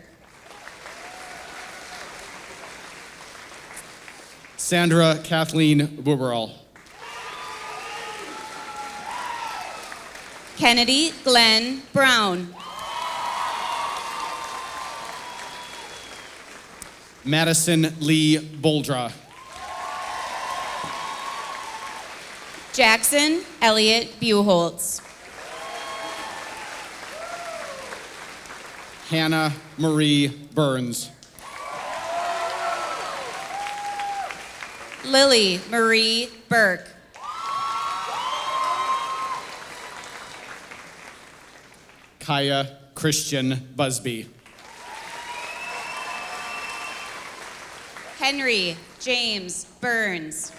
[SPEAKER 7] Sandra Kathleen Buberl.
[SPEAKER 8] Kennedy Glenn Brown.
[SPEAKER 7] Madison Lee Boldra.
[SPEAKER 8] Jackson Elliott Buholtz.
[SPEAKER 7] Hannah Marie Burns.
[SPEAKER 8] Lily Marie Burke.
[SPEAKER 7] Kaya Christian Busby.
[SPEAKER 8] Henry James Burns.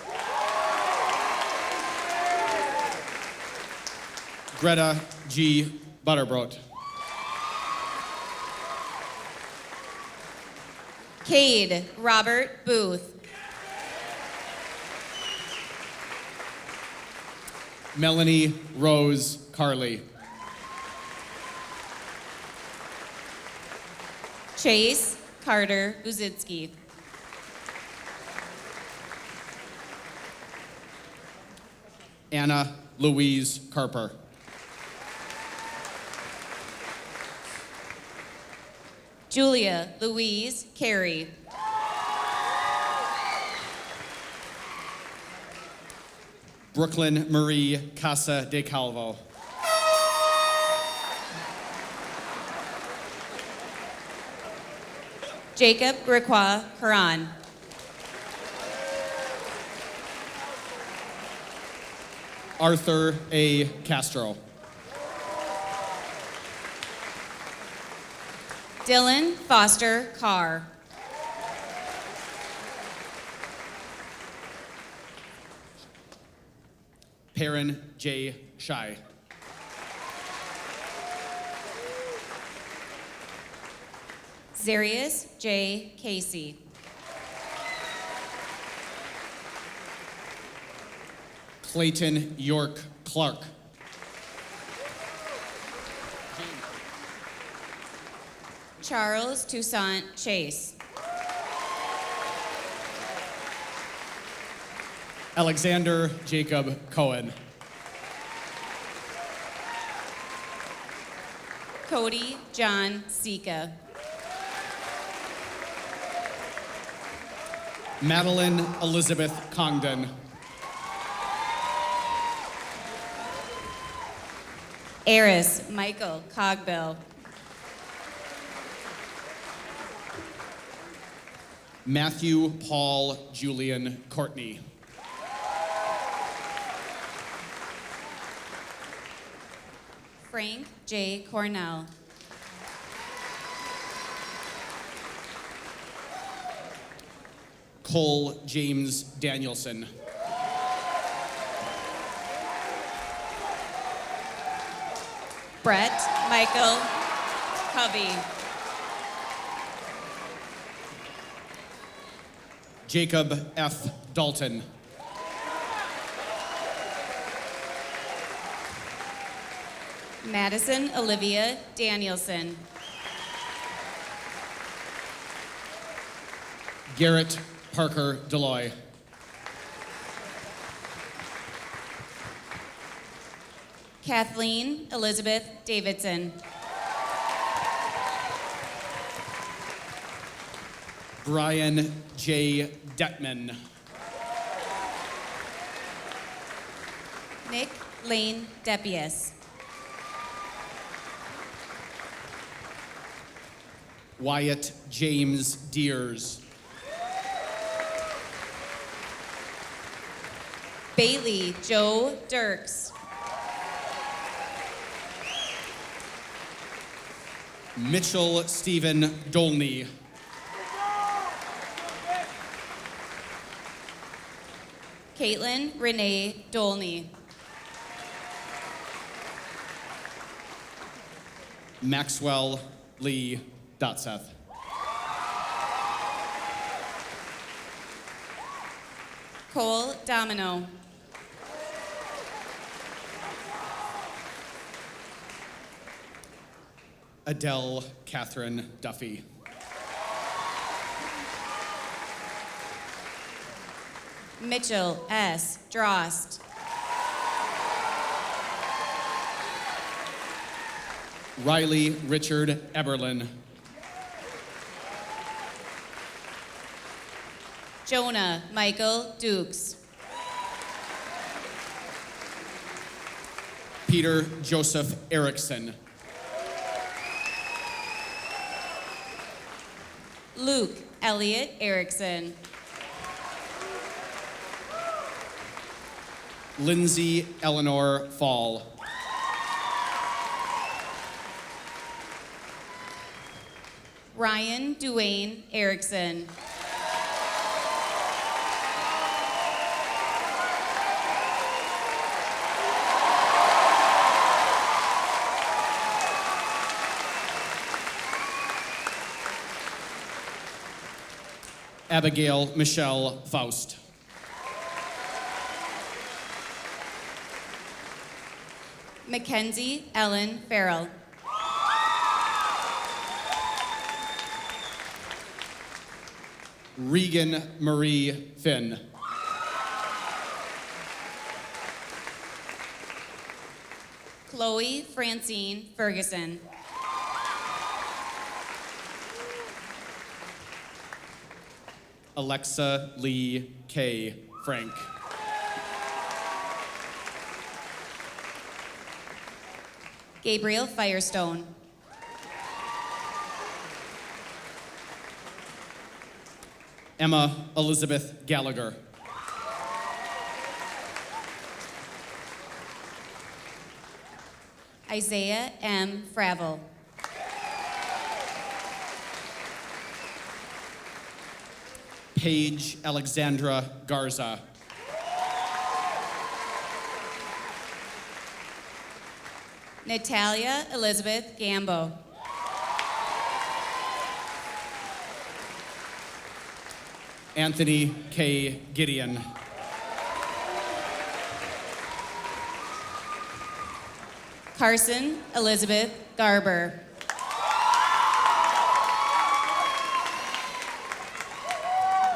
[SPEAKER 7] Greta G. Butterbrot.
[SPEAKER 8] Cade Robert Booth.
[SPEAKER 7] Melanie Rose Carley.
[SPEAKER 8] Chase Carter Uzitsky.
[SPEAKER 7] Anna Louise Carper.
[SPEAKER 8] Julia Louise Carey.
[SPEAKER 7] Brooklyn Marie Casa de Calvo.
[SPEAKER 8] Jacob Griqua Haran.
[SPEAKER 7] Arthur A. Castro.
[SPEAKER 8] Dylan Foster Carr.
[SPEAKER 7] Perrin J. Shy.
[SPEAKER 8] Zarius J. Casey.
[SPEAKER 7] Clayton York Clark.
[SPEAKER 8] Charles Toussaint Chase.
[SPEAKER 7] Alexander Jacob Cohen.
[SPEAKER 8] Cody John Sika.
[SPEAKER 7] Madeline Elizabeth Congdon.
[SPEAKER 8] Eris Michael Cogbill.
[SPEAKER 7] Matthew Paul Julian Courtney.
[SPEAKER 8] Frank J. Cornell.
[SPEAKER 7] Cole James Danielson.
[SPEAKER 8] Brett Michael Covey.
[SPEAKER 7] Jacob F. Dalton.
[SPEAKER 8] Madison Olivia Danielson.
[SPEAKER 7] Garrett Parker Deloy.
[SPEAKER 8] Kathleen Elizabeth Davidson.
[SPEAKER 7] Brian J. Detman.
[SPEAKER 8] Nick Lane Depius.
[SPEAKER 7] Wyatt James Deers.
[SPEAKER 8] Bailey Joe Dirks.
[SPEAKER 7] Mitchell Stephen Dolney.
[SPEAKER 8] Caitlin Renee Dolney.
[SPEAKER 7] Maxwell Lee Dotseth.
[SPEAKER 8] Cole Domino.
[SPEAKER 7] Adele Catherine Duffy.
[SPEAKER 8] Mitchell S. Drost.
[SPEAKER 7] Riley Richard Eberlin.
[SPEAKER 8] Jonah Michael Dukes.
[SPEAKER 7] Peter Joseph Erickson.
[SPEAKER 8] Luke Elliott Erickson.
[SPEAKER 7] Lindsay Eleanor Fall.
[SPEAKER 8] Ryan Duane Erickson.
[SPEAKER 7] Abigail Michelle Faust.
[SPEAKER 8] Mackenzie Ellen Farrell.
[SPEAKER 7] Regan Marie Finn.
[SPEAKER 8] Chloe Francine Ferguson.
[SPEAKER 7] Alexa Lee K. Frank.
[SPEAKER 8] Gabriel Firestone.
[SPEAKER 7] Emma Elizabeth Gallagher.
[SPEAKER 8] Isaiah M. Fravel.
[SPEAKER 7] Paige Alexandra Garza.
[SPEAKER 8] Natalia Elizabeth Gambo.
[SPEAKER 7] Anthony K. Gideon.
[SPEAKER 8] Carson Elizabeth Garber.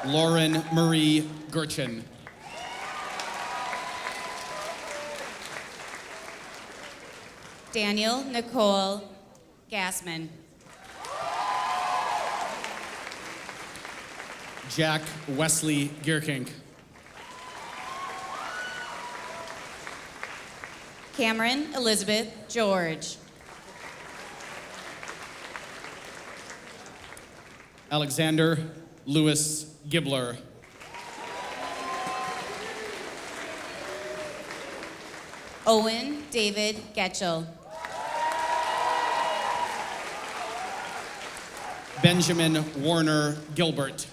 [SPEAKER 7] Lauren Marie Gurchin.
[SPEAKER 8] Daniel Nicole Gassman.
[SPEAKER 7] Jack Wesley Gierkink.
[SPEAKER 8] Cameron Elizabeth George.
[SPEAKER 7] Alexander Lewis Gibler.
[SPEAKER 8] Owen David Getchell.
[SPEAKER 7] Benjamin Warner Gilbert.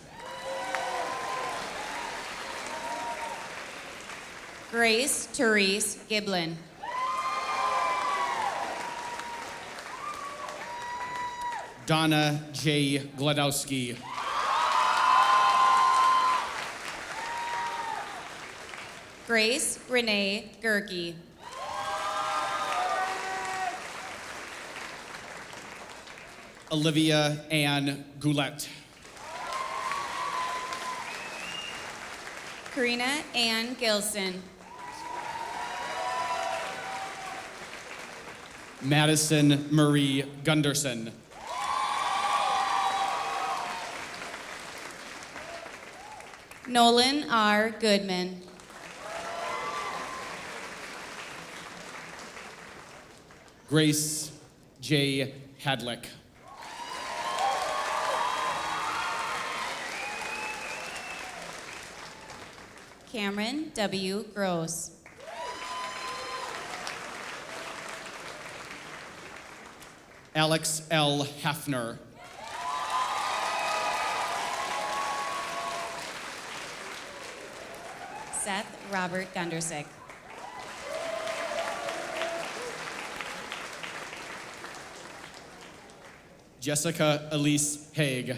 [SPEAKER 8] Grace Therese Giblin.
[SPEAKER 7] Donna J. Gladowski.
[SPEAKER 8] Grace Renee Gerke.
[SPEAKER 7] Olivia Ann Goulet.
[SPEAKER 8] Karina Ann Gilson.
[SPEAKER 7] Madison Marie Gunderson.
[SPEAKER 8] Nolan R. Goodman.
[SPEAKER 7] Grace J. Hadlick.
[SPEAKER 8] Cameron W. Gross.
[SPEAKER 7] Alex L. Hafner.
[SPEAKER 8] Seth Robert Gundersick.
[SPEAKER 7] Jessica Elise Haig.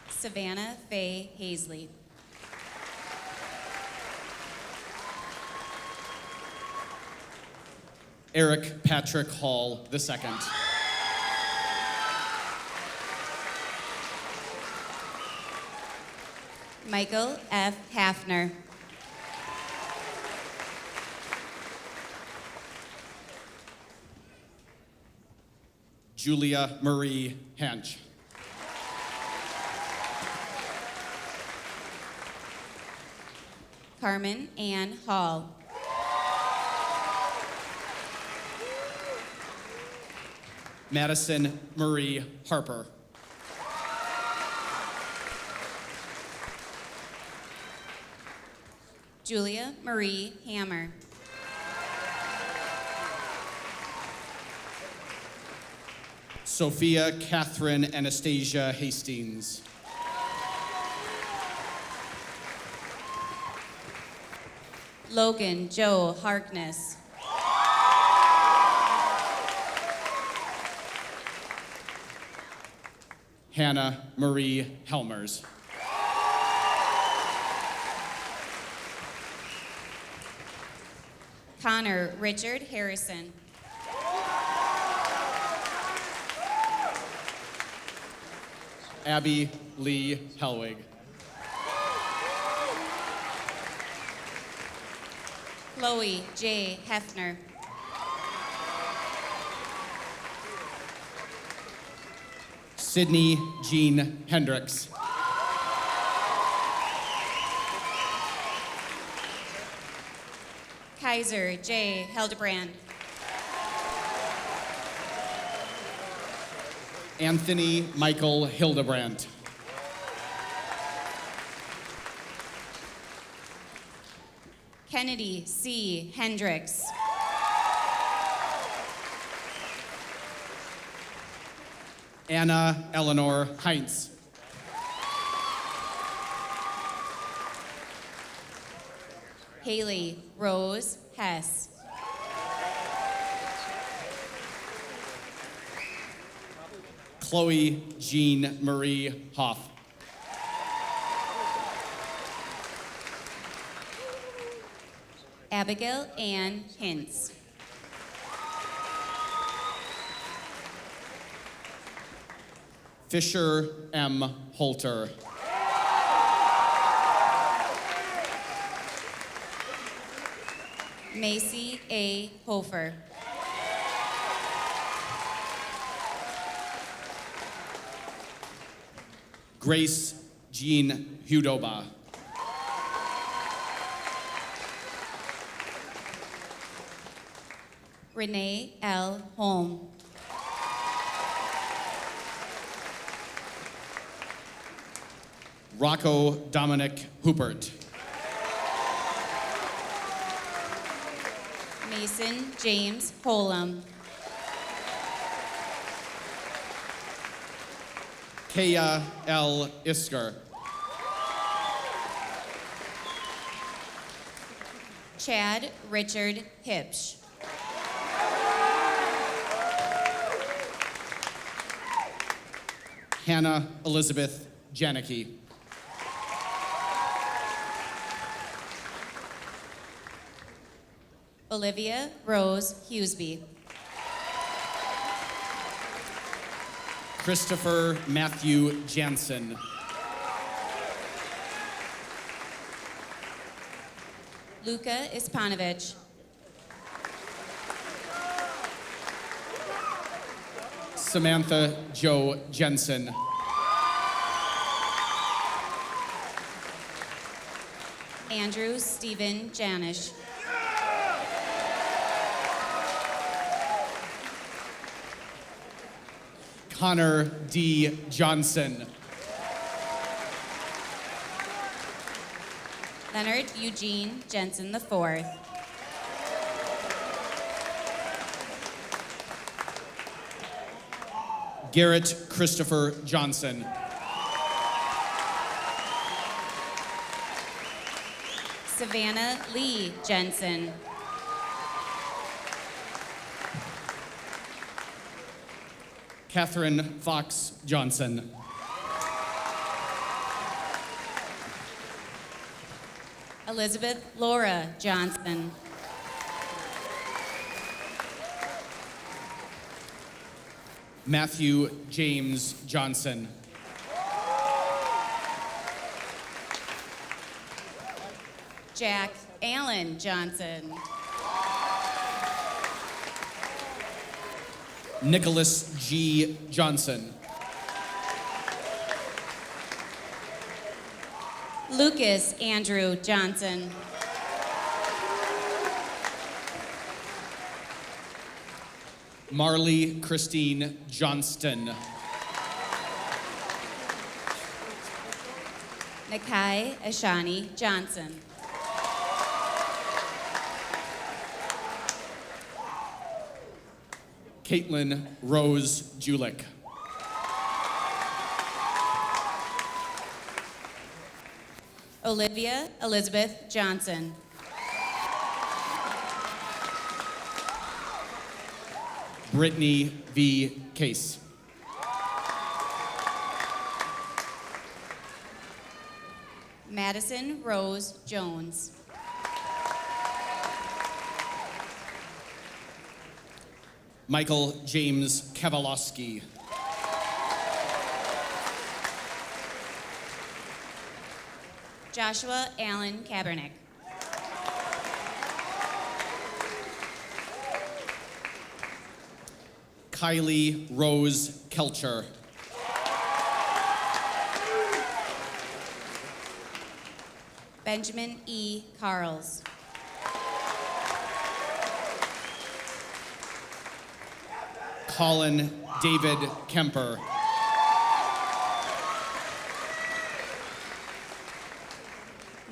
[SPEAKER 8] Savannah Faye Hazley.
[SPEAKER 7] Eric Patrick Hall II.
[SPEAKER 8] Michael F. Hafner.
[SPEAKER 7] Julia Marie Hench.
[SPEAKER 8] Carmen Ann Hall.
[SPEAKER 7] Madison Marie Harper.
[SPEAKER 8] Julia Marie Hammer.
[SPEAKER 7] Sophia Catherine Anastasia Hastings.
[SPEAKER 8] Logan Joe Harkness.
[SPEAKER 7] Hannah Marie Helmers.
[SPEAKER 8] Connor Richard Harrison.
[SPEAKER 7] Abby Lee Helwig.
[SPEAKER 8] Chloe J. Hefner.
[SPEAKER 7] Sydney Jean Hendricks.
[SPEAKER 8] Kaiser J. Hildebrand.
[SPEAKER 7] Anthony Michael Hildebrandt.
[SPEAKER 8] Kennedy C. Hendricks.
[SPEAKER 7] Anna Eleanor Heinz.
[SPEAKER 8] Haley Rose Hess.
[SPEAKER 7] Chloe Jean Marie Hoff.
[SPEAKER 8] Abigail Ann Hintz.
[SPEAKER 7] Fisher M. Holter.
[SPEAKER 8] Macy A. Hofer.
[SPEAKER 7] Grace Jean Hudoba.
[SPEAKER 8] Renee L. Holm.
[SPEAKER 7] Rocco Dominic Hoopert.
[SPEAKER 8] Mason James Holum.
[SPEAKER 7] Kaya L. Isker.
[SPEAKER 8] Chad Richard Hipsch.
[SPEAKER 7] Hannah Elizabeth Janicki.
[SPEAKER 8] Olivia Rose Hughesby.
[SPEAKER 7] Christopher Matthew Jansen.
[SPEAKER 8] Luka Ispanovich.
[SPEAKER 7] Samantha Jo Jensen.
[SPEAKER 8] Andrew Stephen Janish.
[SPEAKER 7] Connor D. Johnson.
[SPEAKER 8] Leonard Eugene Jensen IV.
[SPEAKER 7] Garrett Christopher Johnson.
[SPEAKER 8] Savannah Lee Jensen.
[SPEAKER 7] Catherine Fox Johnson.
[SPEAKER 8] Elizabeth Laura Johnson.
[SPEAKER 7] Matthew James Johnson.
[SPEAKER 8] Jack Allen Johnson.
[SPEAKER 7] Nicholas G. Johnson.
[SPEAKER 8] Lucas Andrew Johnson.
[SPEAKER 7] Marley Christine Johnston.
[SPEAKER 8] Nakai Ashani Johnson.
[SPEAKER 7] Caitlin Rose Julik.
[SPEAKER 8] Olivia Elizabeth Johnson.
[SPEAKER 7] Brittany V. Case.
[SPEAKER 8] Madison Rose Jones.
[SPEAKER 7] Michael James Kavalowski.
[SPEAKER 8] Joshua Allen Kaepernick.
[SPEAKER 7] Kylie Rose Kelcher.
[SPEAKER 8] Benjamin E. Carls.
[SPEAKER 7] Colin David Kemper.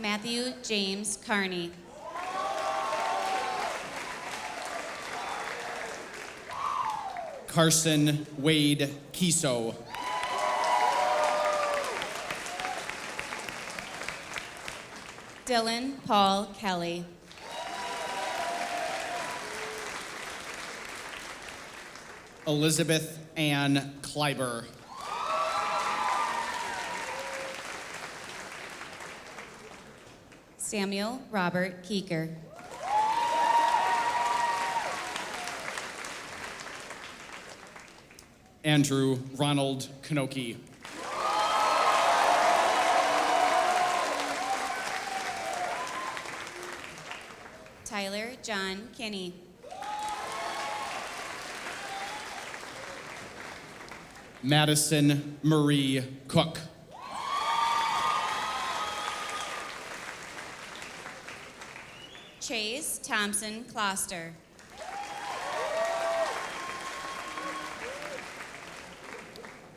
[SPEAKER 8] Matthew James Carney.
[SPEAKER 7] Carson Wade Kiso.
[SPEAKER 8] Dylan Paul Kelly.
[SPEAKER 7] Elizabeth Ann Kleiber.
[SPEAKER 8] Samuel Robert Keeker.
[SPEAKER 7] Andrew Ronald Kanoki.
[SPEAKER 8] Tyler John Kinney.
[SPEAKER 7] Madison Marie Cook.
[SPEAKER 8] Chase Thompson Closter.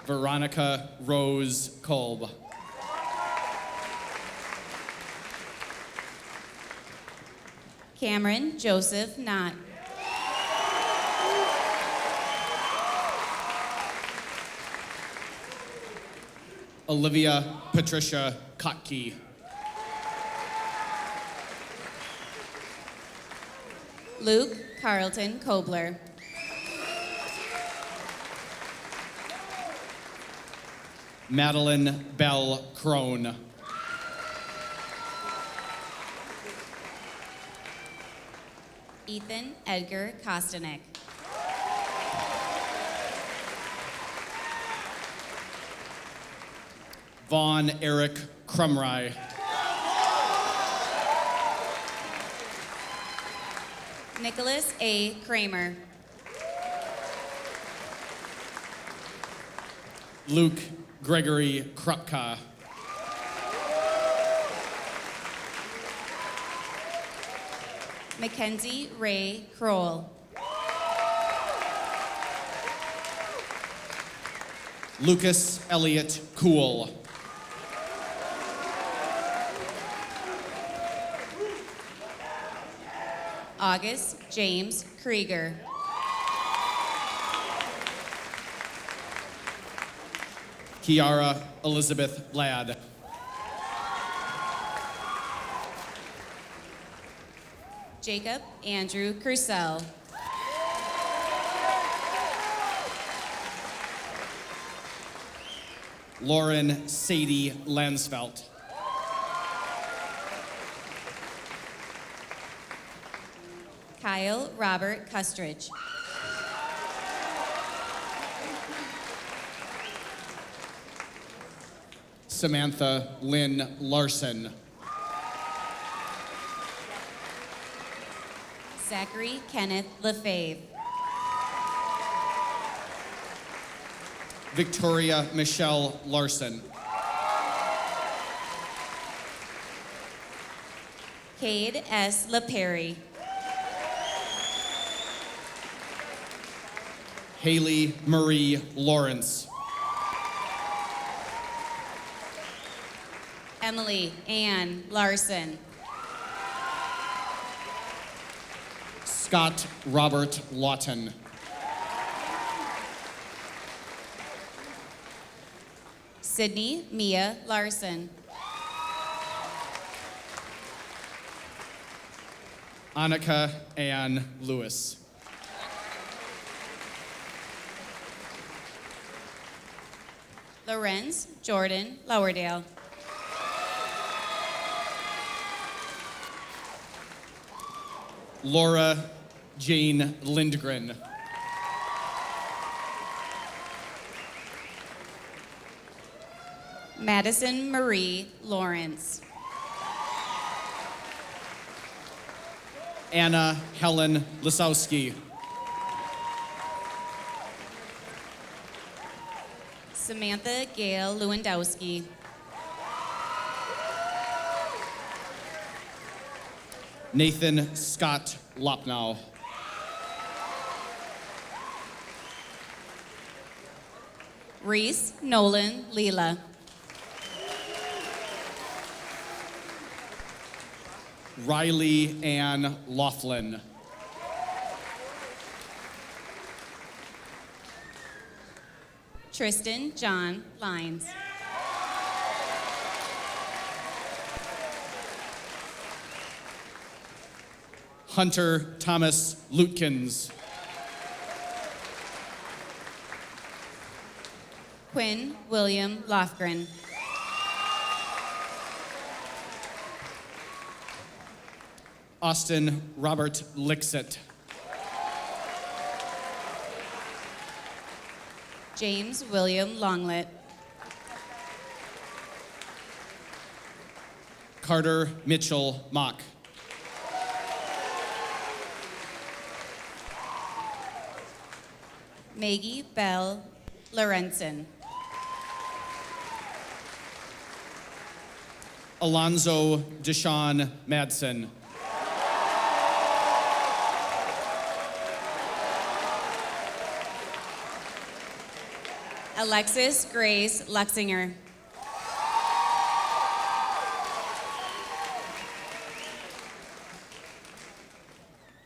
[SPEAKER 7] Veronica Rose Kolb.
[SPEAKER 8] Cameron Joseph Knott.
[SPEAKER 7] Olivia Patricia Kotke.
[SPEAKER 8] Luke Carlton Kobler.
[SPEAKER 7] Madeline Bell Crone.
[SPEAKER 8] Ethan Edgar Kostanek.
[SPEAKER 7] Vaughn Eric Crumry.
[SPEAKER 8] Nicholas A. Kramer.
[SPEAKER 7] Luke Gregory Krupka.
[SPEAKER 8] Mackenzie Ray Kroll.
[SPEAKER 7] Lucas Elliott Cool.
[SPEAKER 8] August James Krieger.
[SPEAKER 7] Kiara Elizabeth Ladd.
[SPEAKER 8] Jacob Andrew Crucell.
[SPEAKER 7] Lauren Sadie Lansfelt.
[SPEAKER 8] Kyle Robert Custridge.
[SPEAKER 7] Samantha Lynn Larson.
[SPEAKER 8] Zachary Kenneth Lefebvre.
[SPEAKER 7] Victoria Michelle Larson.
[SPEAKER 8] Cade S. LaPerry.
[SPEAKER 7] Haley Marie Lawrence.
[SPEAKER 8] Emily Ann Larson.
[SPEAKER 7] Scott Robert Lawton.
[SPEAKER 8] Sydney Mia Larson.
[SPEAKER 7] Annika Ann Lewis.
[SPEAKER 8] Lorenz Jordan Lowerdale.
[SPEAKER 7] Laura Jane Lindgren.
[SPEAKER 8] Madison Marie Lawrence.
[SPEAKER 7] Anna Helen Lisowski.
[SPEAKER 8] Samantha Gail Lewandowski.
[SPEAKER 7] Nathan Scott Lopnow.
[SPEAKER 8] Reese Nolan Leela.
[SPEAKER 7] Riley Ann Laughlin.
[SPEAKER 8] Tristan John Lines.
[SPEAKER 7] Hunter Thomas Lutkins.
[SPEAKER 8] Quinn William Lofgren.
[SPEAKER 7] Austin Robert Lixit.
[SPEAKER 8] James William Longlet.
[SPEAKER 7] Carter Mitchell Mock.
[SPEAKER 8] Maggie Bell Lorenzen.
[SPEAKER 7] Alonzo Deshawn Madsen.
[SPEAKER 8] Alexis Grace Luxinger.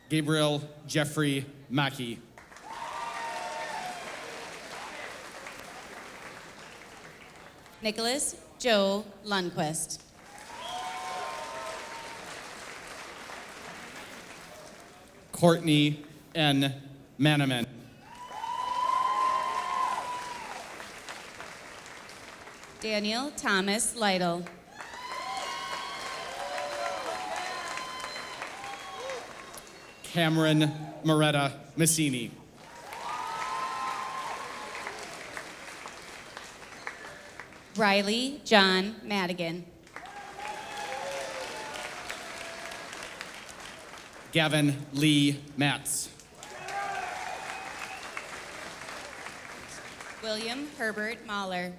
[SPEAKER 7] Gabriel Jeffrey Mackey.
[SPEAKER 8] Nicholas Joe Lundquist.
[SPEAKER 7] Courtney N. Manaman.
[SPEAKER 8] Daniel Thomas Lytle.
[SPEAKER 7] Cameron Moretta Messini.
[SPEAKER 8] Riley John Madigan.
[SPEAKER 7] Gavin Lee Matz.
[SPEAKER 8] William Herbert Mahler.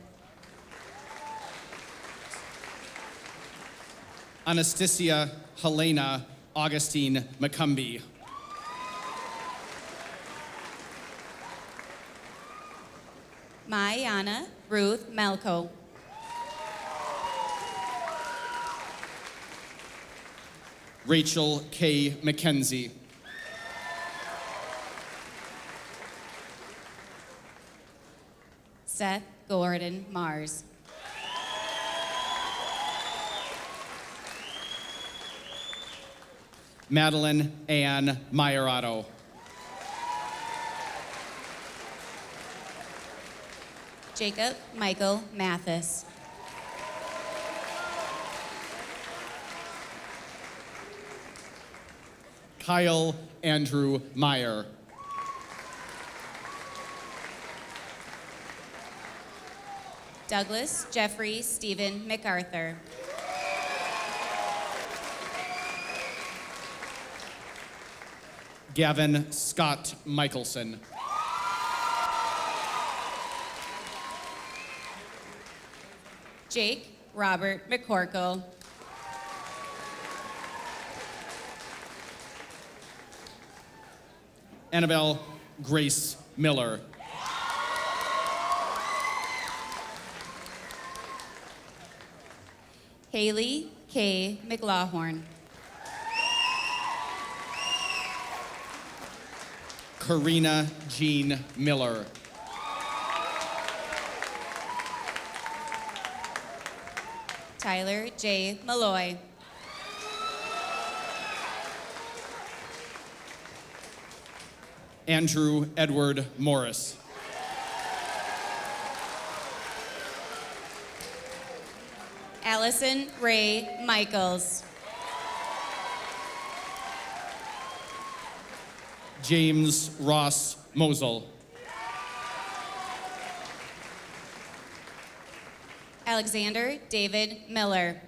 [SPEAKER 7] Anastasia Helena Augustine McCumbee.
[SPEAKER 8] Mayana Ruth Melko.
[SPEAKER 7] Rachel K. McKenzie.
[SPEAKER 8] Seth Gordon Mars.
[SPEAKER 7] Madeline Ann Maiorado.
[SPEAKER 8] Jacob Michael Mathis.
[SPEAKER 7] Kyle Andrew Meyer.
[SPEAKER 8] Douglas Jeffrey Stephen MacArthur.
[SPEAKER 7] Gavin Scott Michelson.
[SPEAKER 8] Jake Robert McCorkle.
[SPEAKER 7] Annabelle Grace Miller.
[SPEAKER 8] Haley K. McLaughlin.
[SPEAKER 7] Karina Jean Miller.
[SPEAKER 8] Tyler J. Malloy.
[SPEAKER 7] Andrew Edward Morris.
[SPEAKER 8] Allison Ray Michaels.
[SPEAKER 7] James Ross Mosel.
[SPEAKER 8] Alexander David Miller.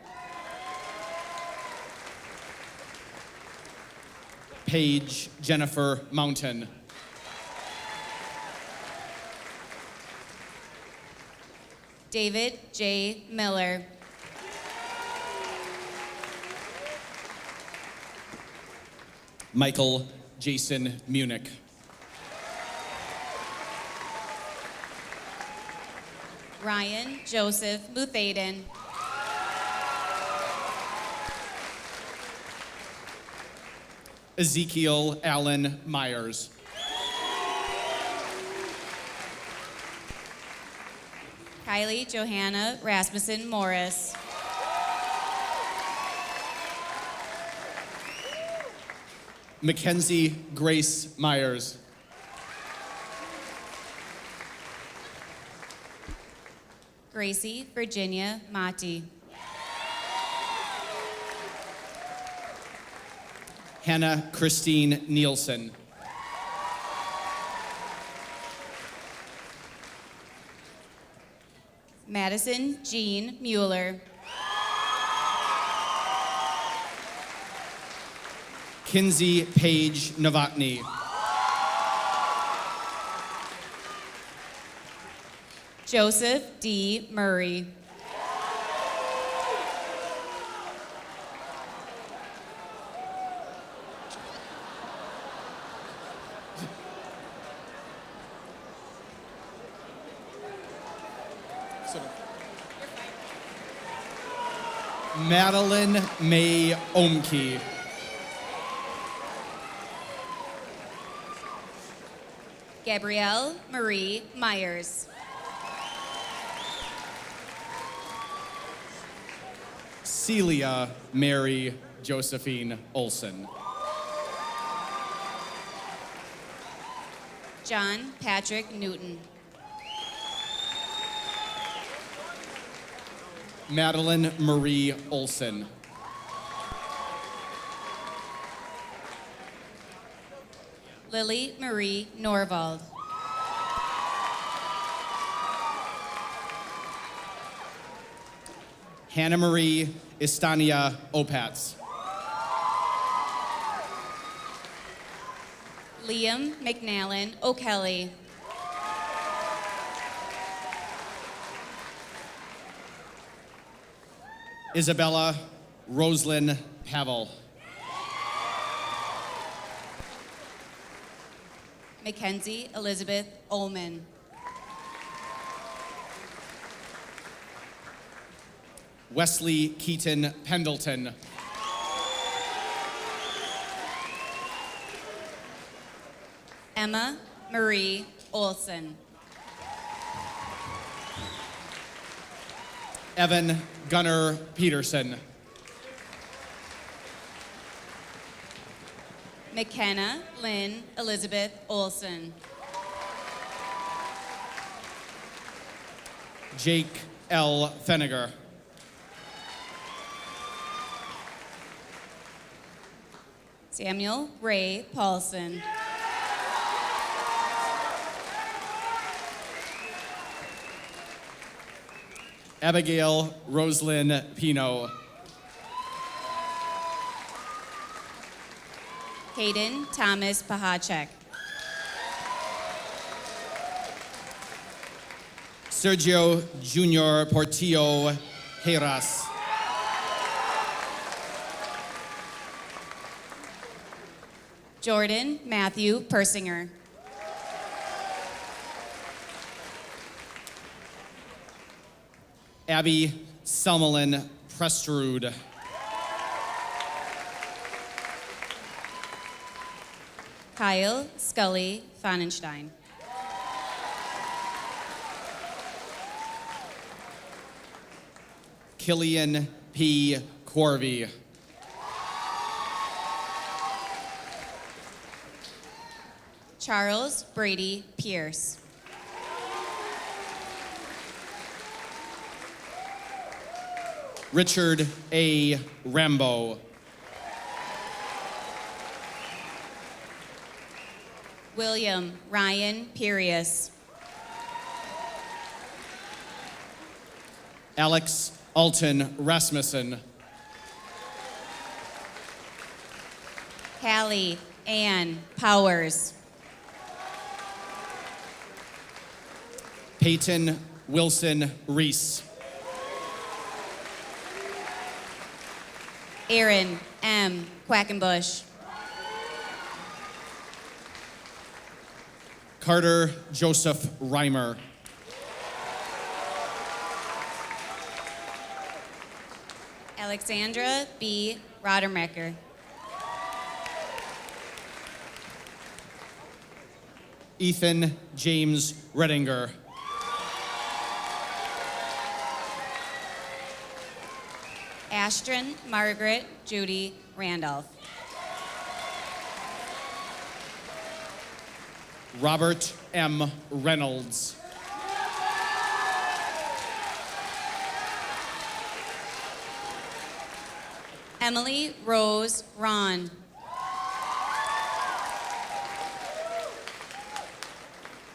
[SPEAKER 7] Paige Jennifer Mountain.
[SPEAKER 8] David J. Miller.
[SPEAKER 7] Michael Jason Munich.
[SPEAKER 8] Ryan Joseph Muthaden.
[SPEAKER 7] Ezekiel Allen Myers.
[SPEAKER 8] Kylie Johanna Rasmussen Morris.
[SPEAKER 7] Mackenzie Grace Myers.
[SPEAKER 8] Gracie Virginia Mati.
[SPEAKER 7] Hannah Christine Nielsen.
[SPEAKER 8] Madison Jean Mueller.
[SPEAKER 7] Kinsey Paige Novotny.
[SPEAKER 8] Joseph D. Murray.
[SPEAKER 7] Madeline May Omke.
[SPEAKER 8] Gabrielle Marie Myers.
[SPEAKER 7] Celia Mary Josephine Olson.
[SPEAKER 8] John Patrick Newton.
[SPEAKER 7] Madeline Marie Olson.
[SPEAKER 8] Lily Marie Norvald.
[SPEAKER 7] Hannah Marie Istania Opatz.
[SPEAKER 8] Liam McNallen O'Kelly.
[SPEAKER 7] Isabella Roslyn Pavel.
[SPEAKER 8] Mackenzie Elizabeth Ullman.
[SPEAKER 7] Wesley Keaton Pendleton.
[SPEAKER 8] Emma Marie Olson.
[SPEAKER 7] Evan Gunnar Peterson.
[SPEAKER 8] McKenna Lynn Elizabeth Olson.
[SPEAKER 7] Jake L. Feniger.
[SPEAKER 8] Samuel Ray Paulson.
[SPEAKER 7] Abigail Roslyn Pino.
[SPEAKER 8] Hayden Thomas Pahacek.
[SPEAKER 7] Sergio Junior Portillo Heras.
[SPEAKER 8] Jordan Matthew Persinger.
[SPEAKER 7] Abby Selmelin Prestrud.
[SPEAKER 8] Kyle Scully Fonnenstein.
[SPEAKER 7] Killian P. Corvey.
[SPEAKER 8] Charles Brady Pierce.
[SPEAKER 7] Richard A. Rambo.
[SPEAKER 8] William Ryan Pirius.
[SPEAKER 7] Alex Alton Rasmussen.
[SPEAKER 8] Hallie Ann Powers.
[SPEAKER 7] Peyton Wilson Reese.
[SPEAKER 8] Aaron M. Quackenbush.
[SPEAKER 7] Carter Joseph Reimer.
[SPEAKER 8] Alexandra B. Rodemacher.
[SPEAKER 7] Ethan James Redinger.
[SPEAKER 8] Ashton Margaret Judy Randolph.
[SPEAKER 7] Robert M. Reynolds.
[SPEAKER 8] Emily Rose Ron.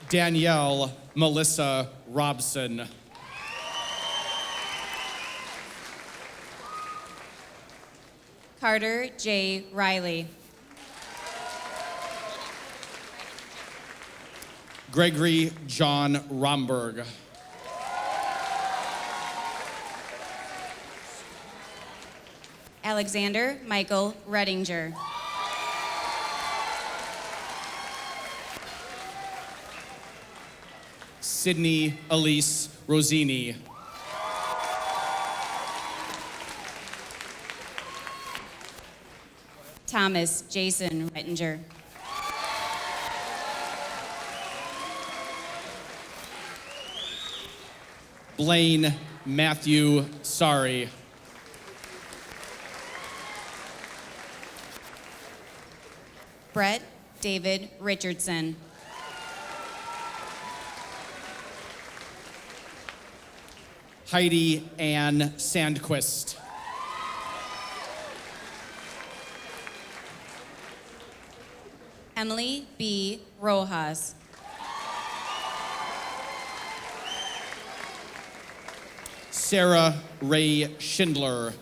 [SPEAKER 7] Danielle Melissa Robson.
[SPEAKER 8] Carter J. Riley.
[SPEAKER 7] Gregory John Romberg.
[SPEAKER 8] Alexander Michael Redinger.
[SPEAKER 7] Sydney Elise Rosini.
[SPEAKER 8] Thomas Jason Rettinger.
[SPEAKER 7] Blaine Matthew Sari.
[SPEAKER 8] Brett David Richardson.
[SPEAKER 7] Heidi Ann Sandquist.
[SPEAKER 8] Emily B. Rojas.
[SPEAKER 7] Sarah Ray Schindler.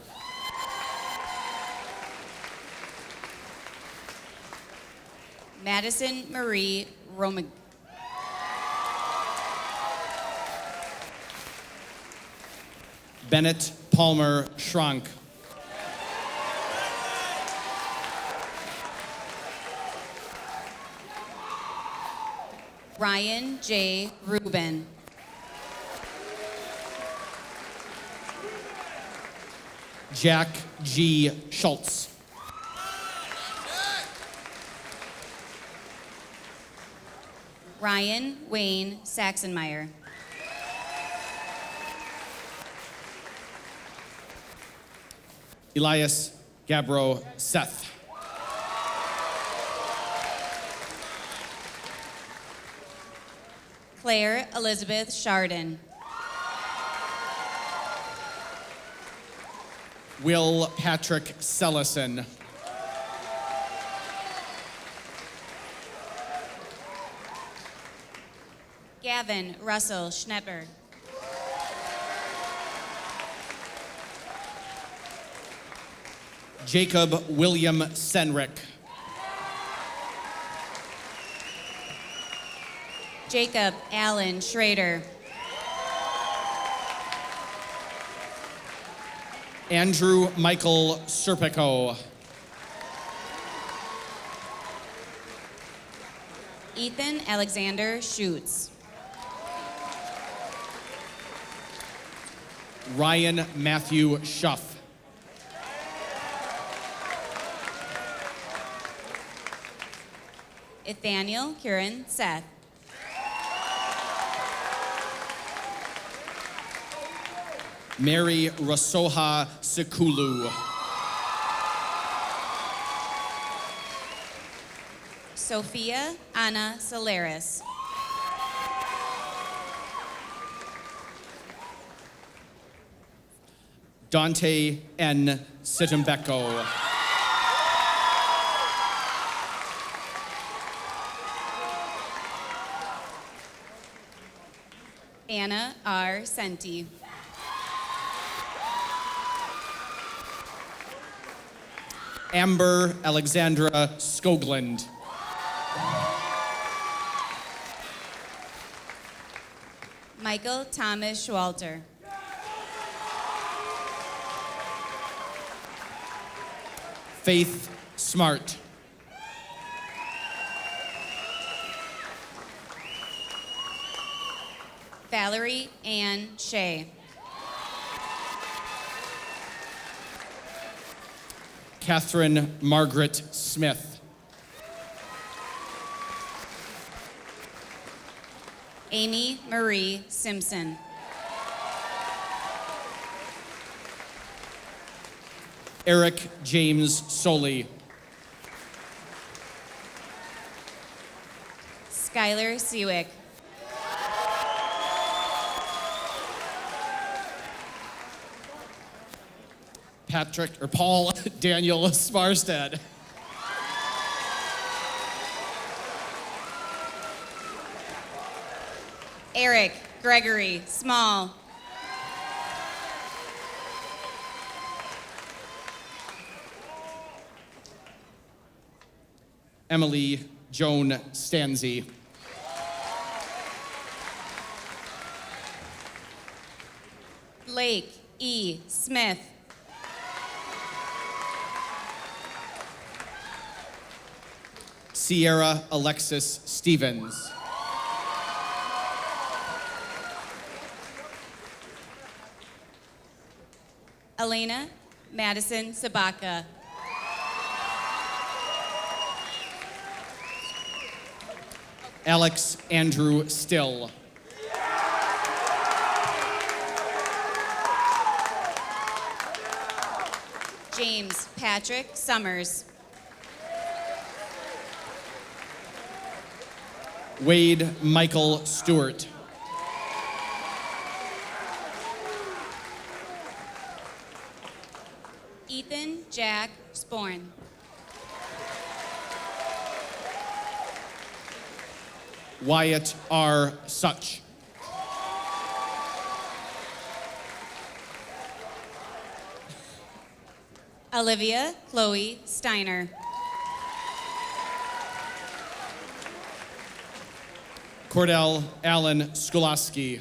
[SPEAKER 8] Madison Marie Romig.
[SPEAKER 7] Bennett Palmer Schrank.
[SPEAKER 8] Ryan J. Rubin.
[SPEAKER 7] Jack G. Schultz.
[SPEAKER 8] Ryan Wayne Saxenmeyer.
[SPEAKER 7] Elias Gabro Seth.
[SPEAKER 8] Claire Elizabeth Chardon.
[SPEAKER 7] Will Patrick Sellison.
[SPEAKER 8] Gavin Russell Schnepper.
[SPEAKER 7] Jacob William Senrick.
[SPEAKER 8] Jacob Allen Schrader.
[SPEAKER 7] Andrew Michael Serpico.
[SPEAKER 8] Ethan Alexander Schutz.
[SPEAKER 7] Ryan Matthew Schuff.
[SPEAKER 8] Nathaniel Kieran Seth.
[SPEAKER 7] Mary Rasoha Sekulu.
[SPEAKER 8] Sophia Anna Solaris.
[SPEAKER 7] Dante N. Sittenbecko.
[SPEAKER 8] Anna R. Senti.
[SPEAKER 7] Amber Alexandra Skoglund.
[SPEAKER 8] Michael Thomas Schwalter.
[SPEAKER 7] Faith Smart.
[SPEAKER 8] Valerie Ann Shea.
[SPEAKER 7] Catherine Margaret Smith.
[SPEAKER 8] Amy Marie Simpson.
[SPEAKER 7] Eric James Soley.
[SPEAKER 8] Skylar Seawick.
[SPEAKER 7] Paul Daniel Sparstead.
[SPEAKER 8] Eric Gregory Small.
[SPEAKER 7] Emily Joan Stanzi.
[SPEAKER 8] Blake E. Smith.
[SPEAKER 7] Sierra Alexis Stevens.
[SPEAKER 8] Elena Madison Sabaka.
[SPEAKER 7] Alex Andrew Still.
[SPEAKER 8] James Patrick Summers.
[SPEAKER 7] Wade Michael Stewart.
[SPEAKER 8] Ethan Jack Sporn.
[SPEAKER 7] Wyatt R. Such.
[SPEAKER 8] Olivia Chloe Steiner.
[SPEAKER 7] Cordell Allen Skulaski.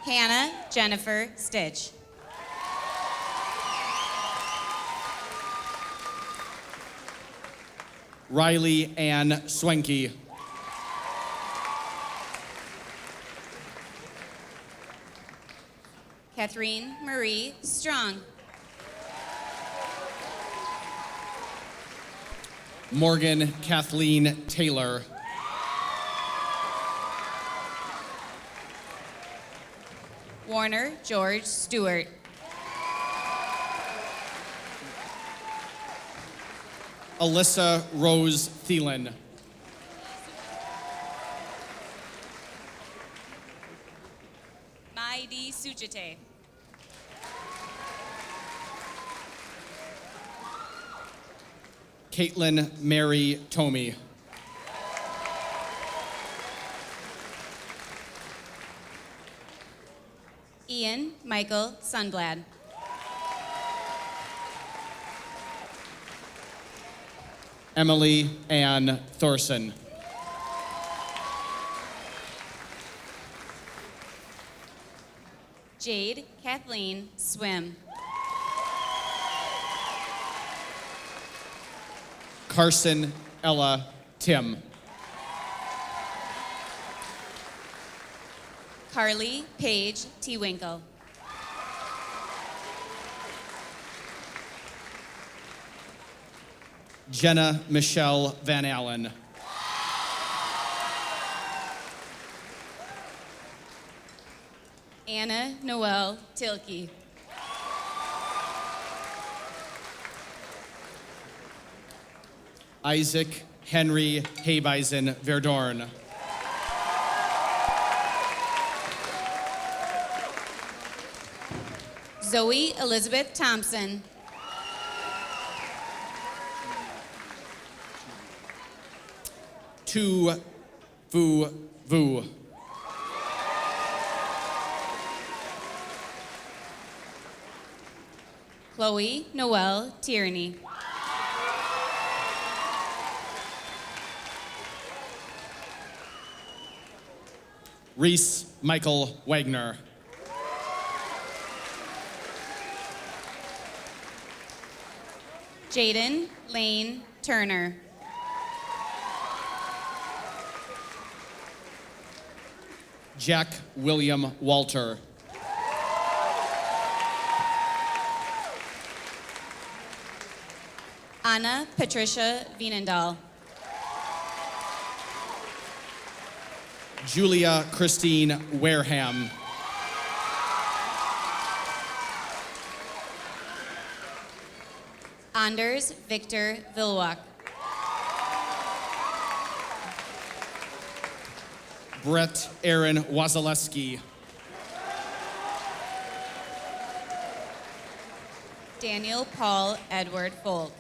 [SPEAKER 8] Hannah Jennifer Stitch.
[SPEAKER 7] Riley Ann Swenke.
[SPEAKER 8] Catherine Marie Strong.
[SPEAKER 7] Morgan Kathleen Taylor.
[SPEAKER 8] Warner George Stewart.
[SPEAKER 7] Alyssa Rose Thielen.
[SPEAKER 8] Maidi Sujate.
[SPEAKER 7] Caitlin Mary Tomey.
[SPEAKER 8] Ian Michael Sunblad.
[SPEAKER 7] Emily Ann Thorson.
[SPEAKER 8] Jade Kathleen Swim.
[SPEAKER 7] Carson Ella Tim.
[SPEAKER 8] Carly Paige T. Winkle.
[SPEAKER 7] Jenna Michelle Van Allen.
[SPEAKER 8] Anna Noel Tilke.
[SPEAKER 7] Isaac Henry Habeisen Verdorn.
[SPEAKER 8] Zoe Elizabeth Thompson.
[SPEAKER 7] Tu Vu Vu.
[SPEAKER 8] Chloe Noel Tierney.
[SPEAKER 7] Reese Michael Wagner.
[SPEAKER 8] Jaden Lane Turner.
[SPEAKER 7] Jack William Walter.
[SPEAKER 8] Anna Patricia Vienendahl.
[SPEAKER 7] Julia Christine Wareham.
[SPEAKER 8] Anders Victor Vilwak.
[SPEAKER 7] Brett Aaron Wazaleski.
[SPEAKER 8] Daniel Paul Edward Folk.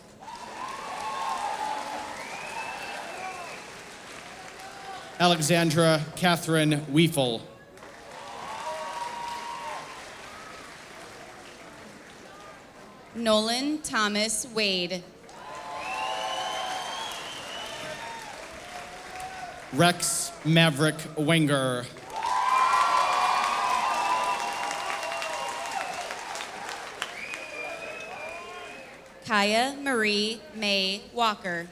[SPEAKER 7] Alexandra Catherine Weefel.
[SPEAKER 8] Nolan Thomas Wade.
[SPEAKER 7] Rex Maverick Wenger.
[SPEAKER 8] Kaya Marie May Walker.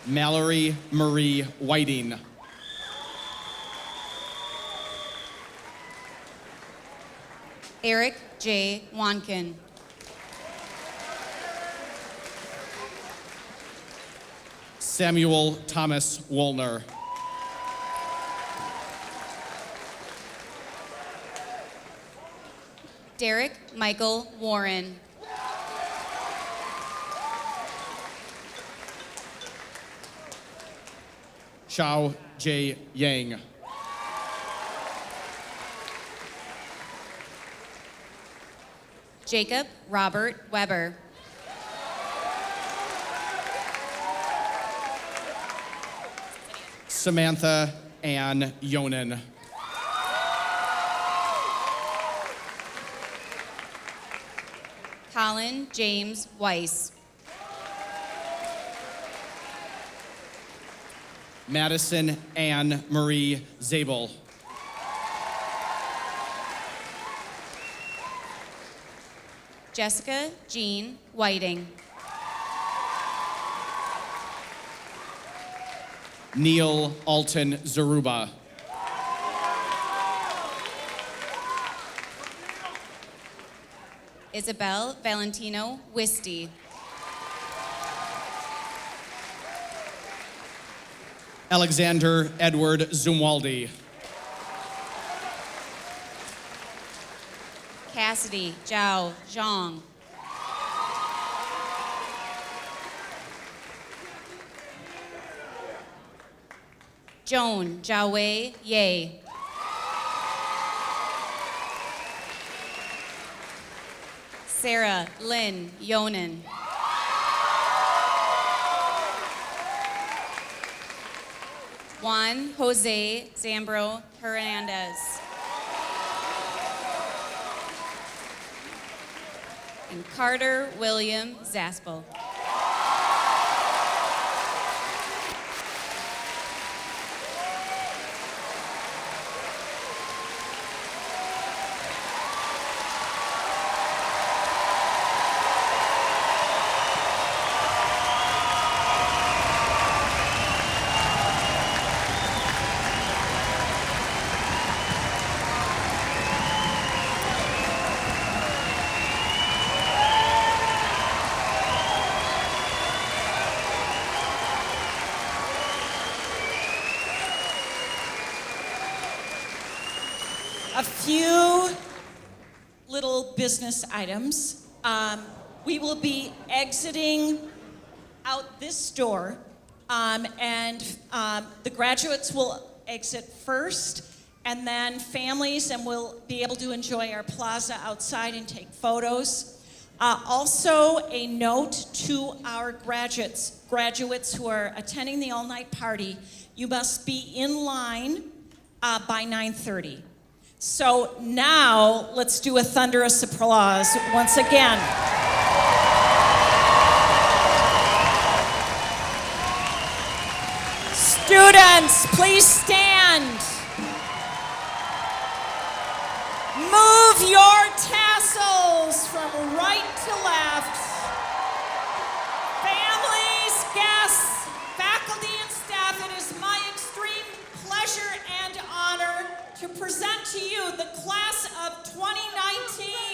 [SPEAKER 7] Mallory Marie Whiting.
[SPEAKER 8] Eric J. Wankin.
[SPEAKER 7] Samuel Thomas Woolner.
[SPEAKER 8] Derek Michael Warren.
[SPEAKER 7] Xiao J. Yang.
[SPEAKER 8] Jacob Robert Weber.
[SPEAKER 7] Samantha Ann Yonan.
[SPEAKER 8] Colin James Weiss.
[SPEAKER 7] Madison Ann Marie Zabel.
[SPEAKER 8] Jessica Jean Whiting.
[SPEAKER 7] Neil Alton Zaruba.
[SPEAKER 8] Isabel Valentino Wisty.
[SPEAKER 7] Alexander Edward Zumwaldi.
[SPEAKER 8] Cassidy Zhao Zhang. Joan Jiawei Ye. Sarah Lynn Yonan. Juan Jose Zambro Hernandez. And Carter William Zaspel.
[SPEAKER 1] A few little business items. We will be exiting out this door, and the graduates will exit first, and then families, and we'll be able to enjoy our plaza outside and take photos. Also, a note to our graduates who are attending the all-night party, you must be in line by 9:30. So now, let's do a thunderous applause once again. Students, please stand. Move your tassels from right to left. Families, guests, faculty, and staff, it is my extreme pleasure and honor to present to you the class of 2019.